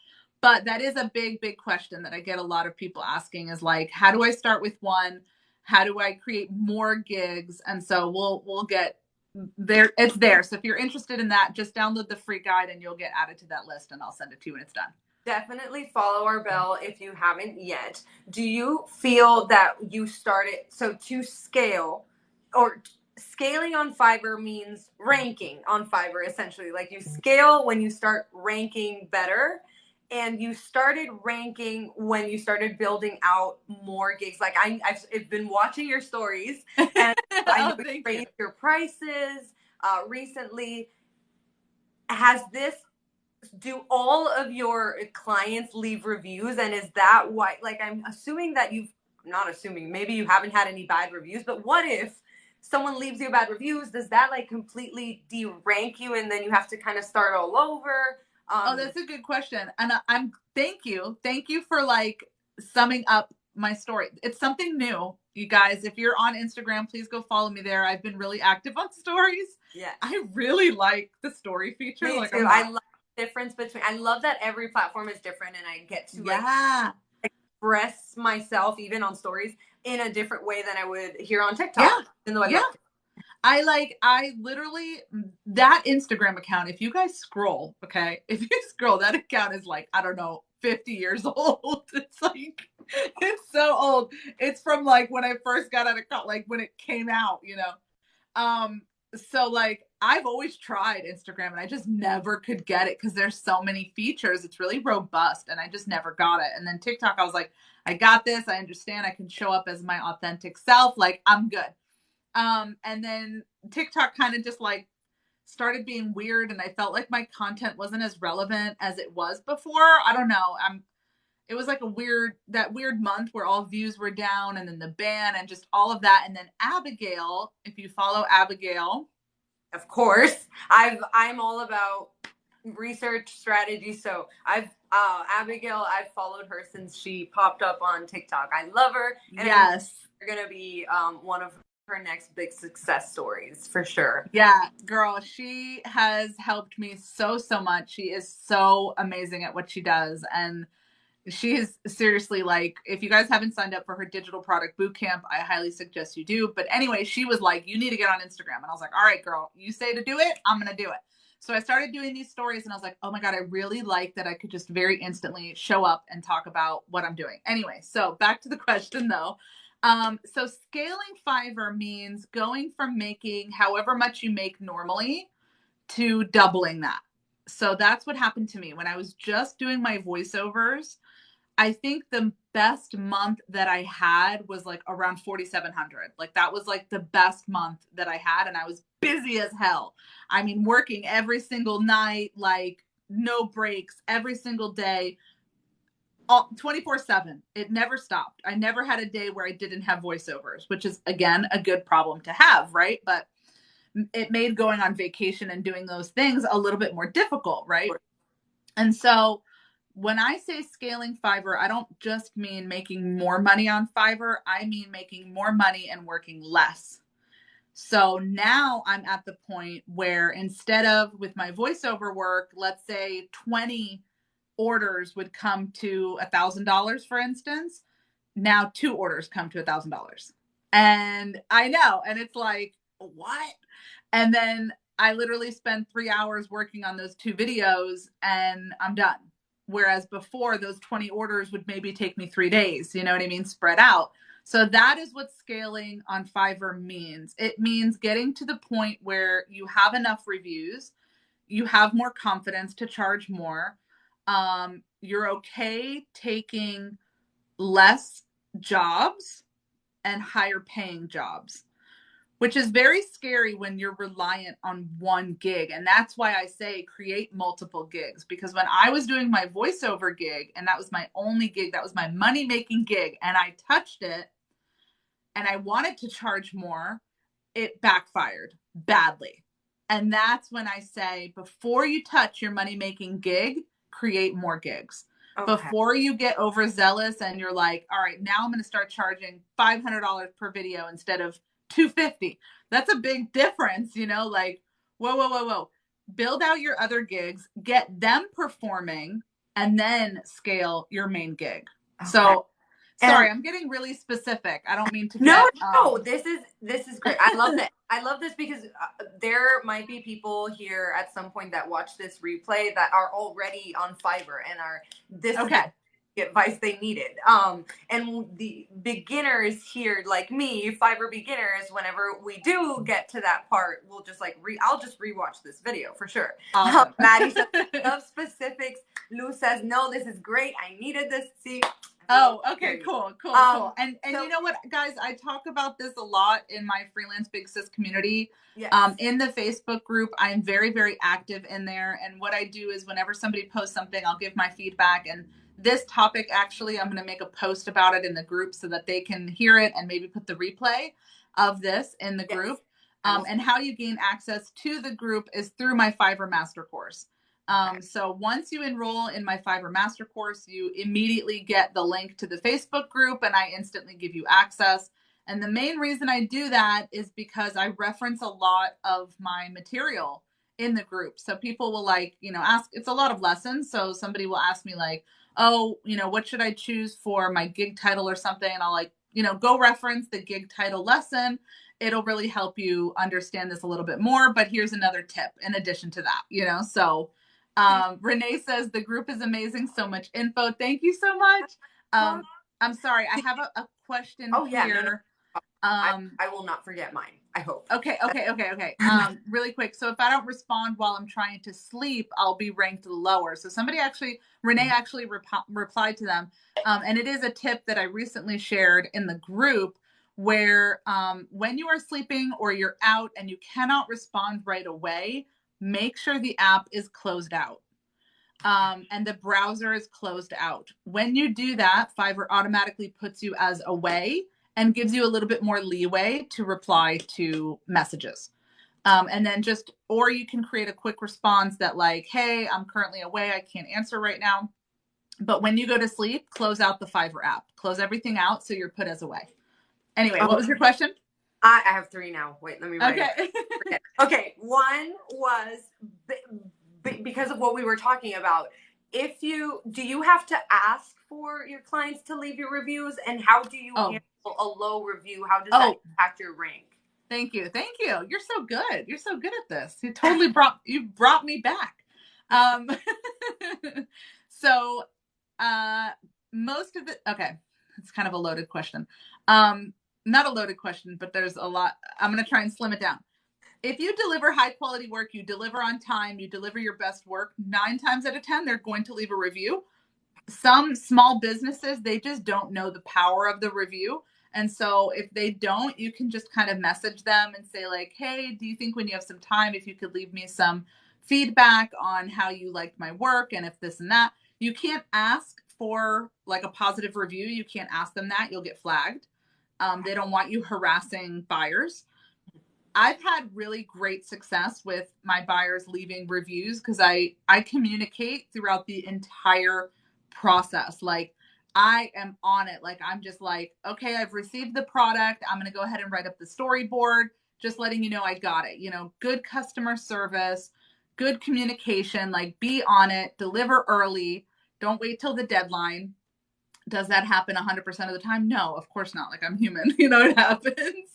But that is a big, big question that I get a lot of people asking is like, how do I start with one? How do I create more gigs? And so we'll get there. It's there. So if you're interested in that, just download the free guide and you'll get added to that list and I'll send it to you when it's done. Definitely follow Arbel if you haven't yet. Do you feel that you started, so to scale or scaling on Fiverr means ranking on Fiverr, essentially. Like you scale when you start ranking better, and you started ranking when you started building out more gigs. Like I've been watching your stories, and I know you raised your prices recently. Do all of your clients leave reviews? And is that why, like, I'm assuming that maybe you haven't had any bad reviews, but what if someone leaves you bad reviews? Does that like completely de-rank you and then you have to kind of start all over? That's a good question. And thank you for like summing up my story. It's something new, you guys. If you're on Instagram, please go follow me there. I've been really active on stories. Yeah. I really like the story feature. Me too. I love the difference between, I love that every platform is different and I get to like express myself even on stories in a different way than I would here on TikTok. I literally, that Instagram account, if you guys scroll, okay, if you scroll, that account is like, I don't know, 50 years old. It's like, it's so old. It's from like when I first got out of college, like when it came out, you know? So like, I've always tried Instagram and I just never could get it because there's so many features. It's really robust and I just never got it. And then TikTok, I was like, I got this. I understand. I can show up as my authentic self. Like I'm good. And then TikTok kind of just like started being weird, and I felt like my content wasn't as relevant as it was before. I don't know. It was like that weird month where all views were down, and then the ban and just all of that. And then Abigail, if you follow Abigail. Of course. I'm all about research strategy. So Abigail, I've followed her since she popped up on TikTok. I love her. And yes. You're going to be one of her next big success stories for sure. Yeah, girl, she has helped me so much. She is so amazing at what she does. And she is seriously, like, if you guys haven't signed up for her digital product bootcamp, I highly suggest you do. But anyway, she was like, you need to get on Instagram. And I was like, all right, girl, you say to do it, I'm going to do it. So I started doing these stories, and I was like, oh my God, I really like that I could just very instantly show up and talk about what I'm doing. Anyway, so back to the question though. So scaling Fiverr means going from making however much you make normally to doubling that. So that's what happened to me when I was just doing my voiceovers. I think the best month that I had was like around 4,700. Like that was like the best month that I had. And I was busy as hell. I mean, working every single night, like no breaks, every single day, 24/7. It never stopped. I never had a day where I didn't have voiceovers, which is, again, a good problem to have, right? But it made going on vacation and doing those things a little bit more difficult, right? And so when I say scaling Fiverr, I don't just mean making more money on Fiverr. I mean making more money and working less. So now I'm at the point where instead of with my voiceover work, let's say 20 orders would come to $1,000, for instance. Now 2 orders come to $1,000. And I know, and it's like, what? And then I literally spend 3 hours working on those 2 videos and I'm done. Whereas before, those 20 orders would maybe take me 3 days, you know what I mean? Spread out. So that is what scaling on Fiverr means. It means getting to the point where you have enough reviews, you have more confidence to charge more. You're okay taking less jobs and higher paying jobs, which is very scary when you're reliant on one gig. And that's why I say create multiple gigs, because when I was doing my voiceover gig and that was my only gig, that was my money making gig, and I touched it and I wanted to charge more, it backfired badly. And that's when I say, before you touch your money making gig, create more gigs. Okay. Before you get overzealous and you're like, all right, now I'm going to start charging $500 per video instead of $250. That's a big difference, you know, like, whoa. Build out your other gigs, get them performing, and then scale your main gig. Okay. So sorry, I'm getting really specific. I don't mean to get... No, this is great. I love that. I love this because there might be people here at some point that watch this replay that are already on Fiverr and this is the advice they needed. And the beginners here, like me, Fiverr beginners, whenever we do get to that part, we'll just like I'll just rewatch this video for sure. Awesome. Maddie says, love specifics. Lou says, no, this is great. I needed this. See. Oh, okay, cool. And so, you know what, guys, I talk about this a lot in my Freelance Big Sis community. Yes. In the Facebook group, I'm very, very active in there. And what I do is whenever somebody posts something, I'll give my feedback. And this topic, actually, I'm going to make a post about it in the group so that they can hear it and maybe put the replay of this in the group. And how you gain access to the group is through my Fiverr Master Course. So once you enroll in my Fiverr Master Course, you immediately get the link to the Facebook group and I instantly give you access. And the main reason I do that is because I reference a lot of my material in the group. So people will ask, it's a lot of lessons. So somebody will ask me like, oh, what should I choose for my gig title or something? And I'll go reference the gig title lesson. It'll really help you understand this a little bit more. But here's another tip in addition to that, so Renee says the group is amazing. So much info. Thank you so much. I'm sorry. I have a question here. No. I will not forget mine. I hope. Okay. Really quick. So if I don't respond while I'm trying to sleep, I'll be ranked lower. So Renee actually replied to them. And it is a tip that I recently shared in the group where when you are sleeping or you're out and you cannot respond right away, make sure the app is closed out. And the browser is closed out. When you do that, Fiverr automatically puts you as away and gives you a little bit more leeway to reply to messages. And then or you can create a quick response that like, hey, I'm currently away. I can't answer right now. But when you go to sleep, close out the Fiverr app. Close everything out so you're put as away. Anyway, what was your question? I have 3 now. Wait, let me write it. Okay, one was because of what we were talking about. Do you have to ask for your clients to leave your reviews, and how do you handle a low review? How does that impact your rank? Thank you. You're so good. You're so good at this. You totally brought me back. So most of it, okay, it's kind of a loaded question. Not a loaded question, but there's a lot. I'm going to try and slim it down. If you deliver high quality work, you deliver on time, you deliver your best work, 9 times out of 10, they're going to leave a review. Some small businesses, they just don't know the power of the review. And so if they don't, you can just kind of message them and say like, hey, do you think when you have some time, if you could leave me some feedback on how you liked my work and if this and that. You can't ask for like a positive review. You can't ask them that. You'll get flagged. They don't want you harassing buyers. I've had really great success with my buyers leaving reviews because I communicate throughout the entire process. Like I am on it. Like I'm just like, okay, I've received the product. I'm going to go ahead and write up the storyboard, just letting you know I got it. You know, good customer service, good communication, like be on it, deliver early. Don't wait till the deadline. Does that happen 100% of the time? No, of course not. Like I'm human, you know, it happens.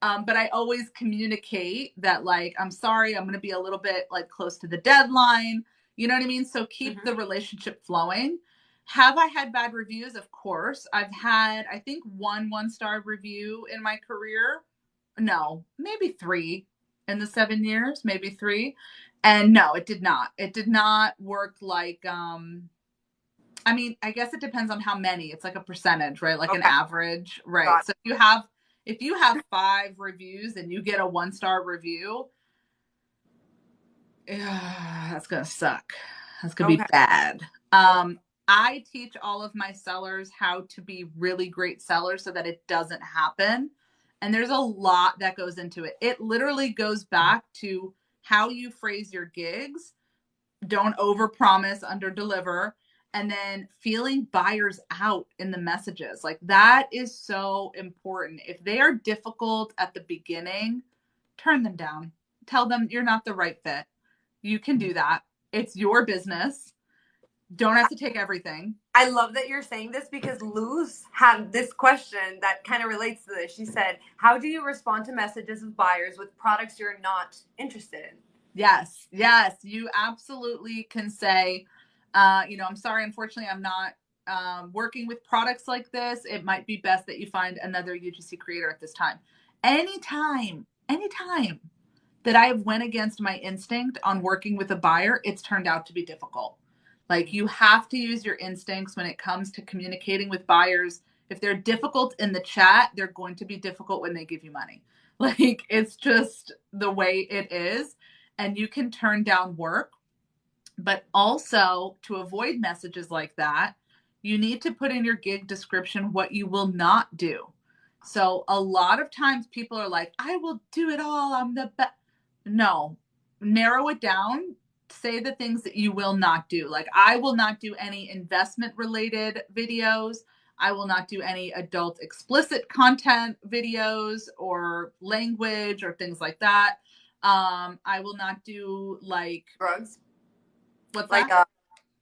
But I always communicate that like, I'm sorry, I'm going to be a little bit like close to the deadline. You know what I mean? So keep the relationship flowing. Have I had bad reviews? Of course. I've had, I think 1-star review in my career. No, maybe 3 in the 7 years, maybe 3. And no, it did not. It did not work like, I mean, I guess it depends on how many. It's like a percentage, right? Like an average, right? So if you have 5 reviews and you get a 1-star review, that's going to suck. That's going to be bad. I teach all of my sellers how to be really great sellers so that it doesn't happen. And there's a lot that goes into it. It literally goes back to how you phrase your gigs. Don't overpromise, underdeliver. And then feeling buyers out in the messages. Like that is so important. If they are difficult at the beginning, turn them down. Tell them you're not the right fit. You can do that. It's your business. Don't have to take everything. I love that you're saying this because Luz had this question that kind of relates to this. She said, how do you respond to messages of buyers with products you're not interested in? Yes. You absolutely can say, you know, I'm sorry, unfortunately, I'm not working with products like this. It might be best that you find another UGC creator at this time. Anytime that I have went against my instinct on working with a buyer, it's turned out to be difficult. Like you have to use your instincts when it comes to communicating with buyers. If they're difficult in the chat, they're going to be difficult when they give you money. Like it's just the way it is. And you can turn down work. But also to avoid messages like that, you need to put in your gig description what you will not do. So a lot of times people are like, I will do it all. I'm the best. No, narrow it down. Say the things that you will not do. Like I will not do any investment related videos. I will not do any adult explicit content videos or language or things like that. I will not do like drugs. What's like that?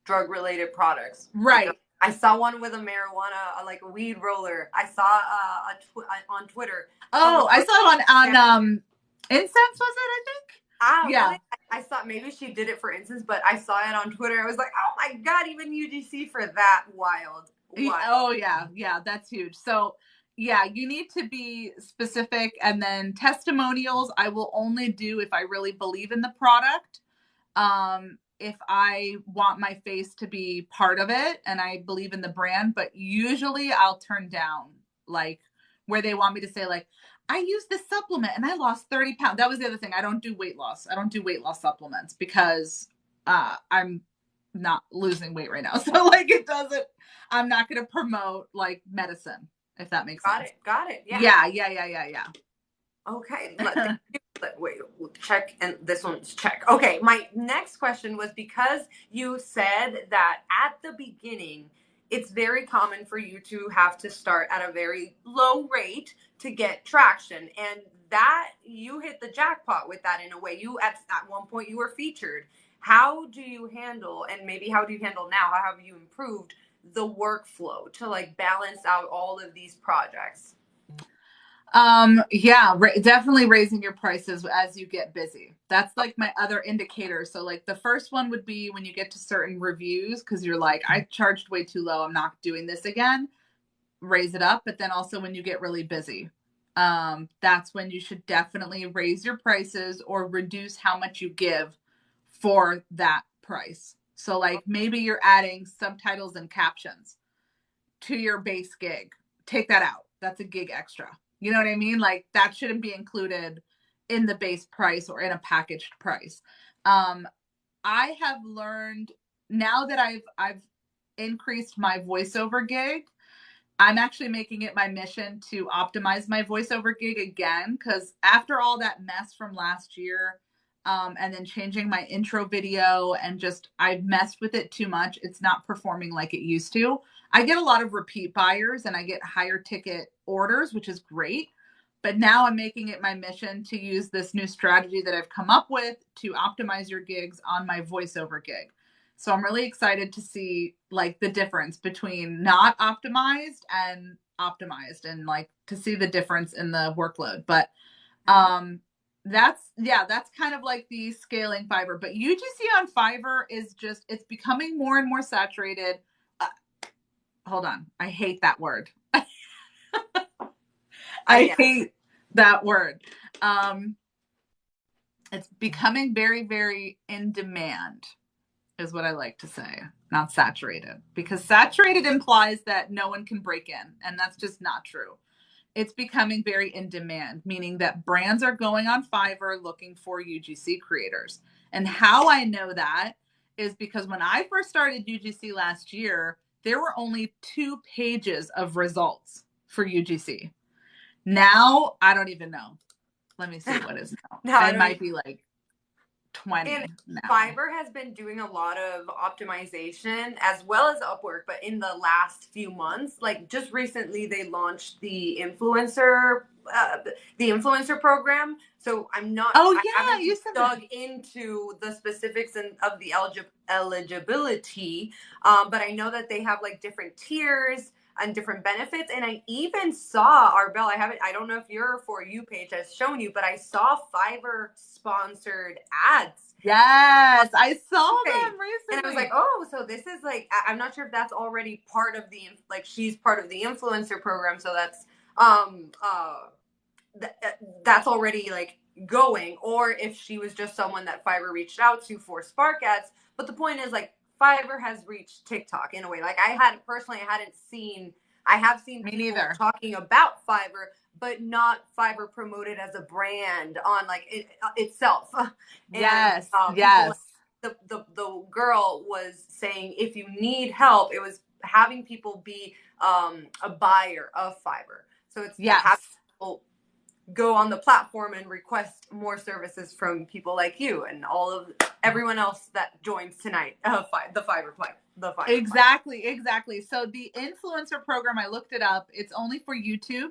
Drug related products. Right. Like I saw one with a marijuana, like a weed roller. I saw on Twitter. Oh, I saw it on Incense, was it, I think? Yeah. Really? I thought maybe she did it for instance, but I saw it on Twitter. I was like, oh my God, even UGC for that wild. Oh yeah, that's huge. So yeah, you need to be specific. And then testimonials, I will only do if I really believe in the product. If I want my face to be part of it and I believe in the brand, but usually I'll turn down like where they want me to say like, I used this supplement and I lost 30 pounds. That was the other thing. I don't do weight loss. I don't do weight loss supplements because I'm not losing weight right now. So like I'm not going to promote like medicine, if that makes sense. Got it. Yeah. Yeah. Okay. Wait, check. And this one's check. Okay. My next question was, because you said that at the beginning, it's very common for you to have to start at a very low rate to get traction. And that you hit the jackpot with that in a way. You at one point you were featured. How do you handle, and maybe how do you handle now? How have you improved the workflow to like balance out all of these projects? Definitely raising your prices as you get busy. That's like my other indicator. So like the first one would be when you get to certain reviews, because you're like, I charged way too low, I'm not doing this again. Raise it up. But then also when you get really busy, that's when you should definitely raise your prices or reduce how much you give for that price. So like maybe you're adding subtitles and captions to your base gig. Take that out. That's a gig extra. You know what I mean? Like that shouldn't be included in the base price or in a packaged price. I have learned now that I've increased my voiceover gig, I'm actually making it my mission to optimize my voiceover gig again, because after all that mess from last year, and then changing my intro video and just I've messed with it too much. It's not performing like it used to. I get a lot of repeat buyers and I get higher ticket orders, which is great. But now I'm making it my mission to use this new strategy that I've come up with to optimize your gigs on my voiceover gig. So I'm really excited to see like the difference between not optimized and like to see the difference in the workload. But that's kind of like the scaling Fiverr. But UGC on Fiverr is just, it's becoming more and more saturated. Hold on. I hate that word. I hate that word. It's becoming very, very in demand is what I like to say, not saturated, because saturated implies that no one can break in, and that's just not true. It's becoming very in demand, meaning that brands are going on Fiverr looking for UGC creators. And how I know that is because when I first started UGC last year, there were only 2 pages of results for UGC. Now, I don't even know. Let me see what is now. It might be like 20 and now. Fiverr has been doing a lot of optimization as well as Upwork, but in the last few months, like just recently, they launched the influencer program. So I'm not. I haven't dug into the specifics of the eligibility, but I know that they have like different tiers and different benefits. And I even saw Arbel. I don't know if your For You page has shown you, but I saw Fiverr sponsored ads. Yes, I saw them recently. And I was like, oh, so this is like, I'm not sure if that's already part of the, like she's part of the influencer program. So that's, that's already like going, or if she was just someone that Fiverr reached out to for Spark ads. But the point is like, Fiverr has reached TikTok in a way. Like I have seen people talking about Fiverr, but not Fiverr promoted as a brand on like itself. Yes. The girl was saying, if you need help, it was having people be a buyer of Fiverr. So it's having people go on the platform and request more services from people like you and everyone else that joins tonight. The Fiverr Exactly. So the influencer program, I looked it up. It's only for YouTube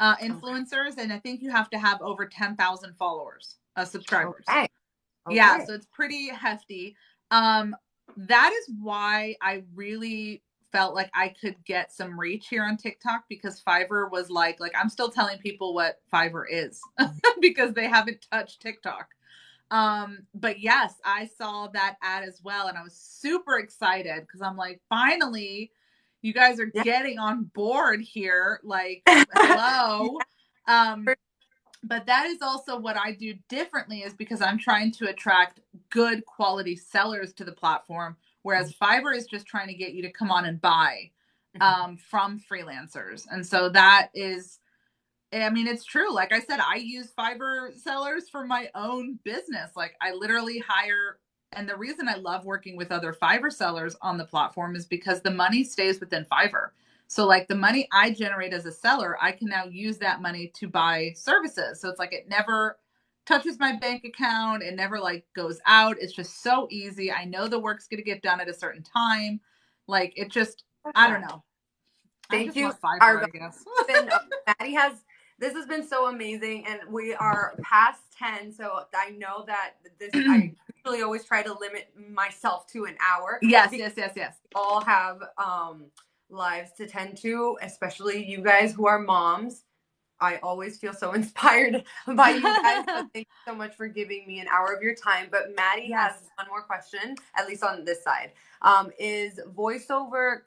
influencers, and I think you have to have over 10,000 followers, subscribers. Okay. Yeah, so it's pretty hefty. That is why I really felt like I could get some reach here on TikTok, because Fiverr was like I'm still telling people what Fiverr is because they haven't touched TikTok. But yes, I saw that ad as well, and I was super excited because I'm like, finally, you guys are getting on board here. Like, hello. But that is also what I do differently, is because I'm trying to attract good quality sellers to the platform, whereas Fiverr is just trying to get you to come on and buy from freelancers. And so that is I mean, it's true. Like I said, I use Fiverr sellers for my own business. Like I literally hire, and the reason I love working with other Fiverr sellers on the platform is because the money stays within Fiverr. So like the money I generate as a seller, I can now use that money to buy services. So it's like it never touches my bank account. It never like goes out. It's just so easy. I know the work's going to get done at a certain time. Like it just, I don't know. Thank you, Fiverr, I guess. Maddie this has been so amazing, and we are past 10, so I know that I usually always try to limit myself to an hour. Yes. We all have lives to tend to, especially you guys who are moms. I always feel so inspired by you guys. So thank you so much for giving me an hour of your time. But Maddie has one more question, at least on this side. Is voiceover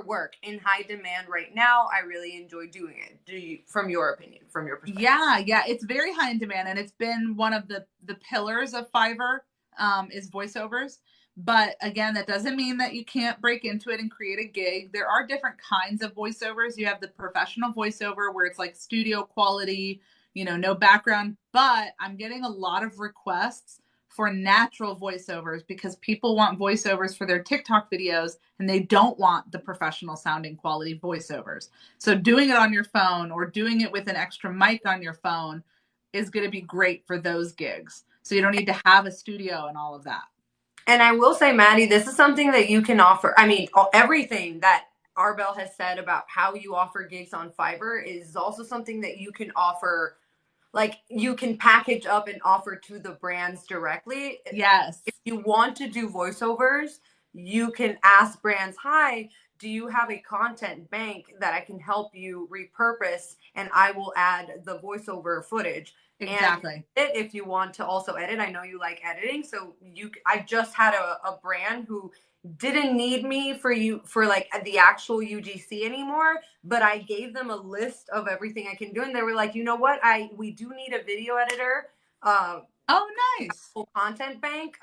work in high demand right now? I really enjoy doing it. Do you, from your opinion, from your perspective? Yeah, it's very high in demand, and it's been one of the pillars of Fiverr is voiceovers. But again, that doesn't mean that you can't break into it and create a gig. There are different kinds of voiceovers. You have the professional voiceover where it's like studio quality, no background. But I'm getting a lot of requests for natural voiceovers because people want voiceovers for their TikTok videos and they don't want the professional sounding quality voiceovers. So doing it on your phone or doing it with an extra mic on your phone is going to be great for those gigs. So you don't need to have a studio and all of that. And I will say, Maddie, this is something that you can offer. I mean, everything that Arbel has said about how you offer gigs on Fiverr is also something that you can offer. Like you can package up and offer to the brands directly. Yes. If you want to do voiceovers, you can ask brands, hi, do you have a content bank that I can help you repurpose and I will add the voiceover footage? Exactly. And if you want to also edit, I know you like editing. So I just had a brand who didn't need me for like the actual UGC anymore, but I gave them a list of everything I can do. And they were like, you know what? We do need a video editor. Oh, nice. Content bank.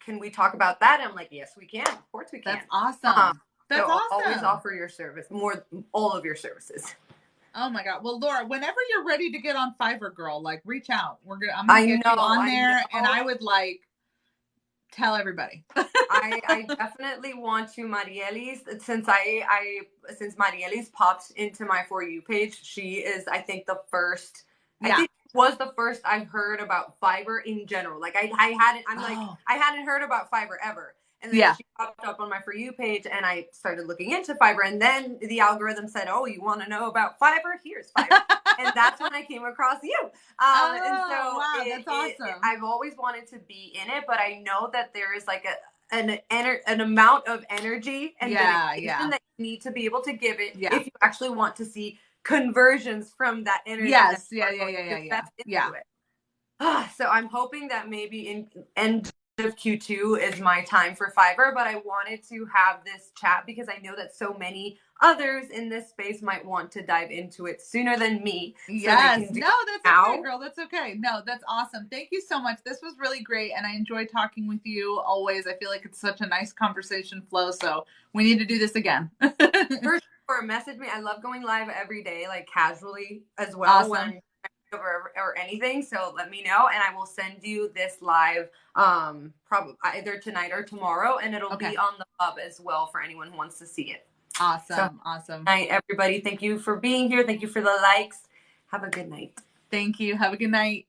Can we talk about that? And I'm like, yes, we can. Of course we can. That's awesome. That's so awesome. Always offer your service, all of your services. Oh my God. Well, Laura, whenever you're ready to get on Fiverr, girl, like reach out. I'm gonna get you on there, and I would like tell everybody. I definitely want to Marieli's since Marieli's popped into my For You page. She is, I think, the first. I think was the first I've heard about Fiverr in general. Like I hadn't heard about Fiverr ever. And then she popped up on my For You page and I started looking into Fiverr. And then the algorithm said, oh, you want to know about Fiverr? Here's Fiverr. And that's when I came across you. And so wow, that's awesome. I've always wanted to be in it, but I know that there is like an amount of energy and dedication that you need to be able to give it if you actually want to see conversions from that energy. Yes, So I'm hoping that maybe in end of Q2 is my time for Fiverr, but I wanted to have this chat because I know that so many others in this space might want to dive into it sooner than me. Yes. No, that's okay, girl. That's okay. No, that's awesome. Thank you so much. This was really great. And I enjoyed talking with you always. I feel like it's such a nice conversation flow. So we need to do this again. For sure. Message me. I love going live every day, like casually as well. Awesome. Or anything, so let me know and I will send you this live probably either tonight or tomorrow, and it'll be on the hub as well for anyone who wants to see it. Awesome. Good night, everybody. Thank you for being here. Thank you for the likes. Have a good night. Thank you. Have a good night.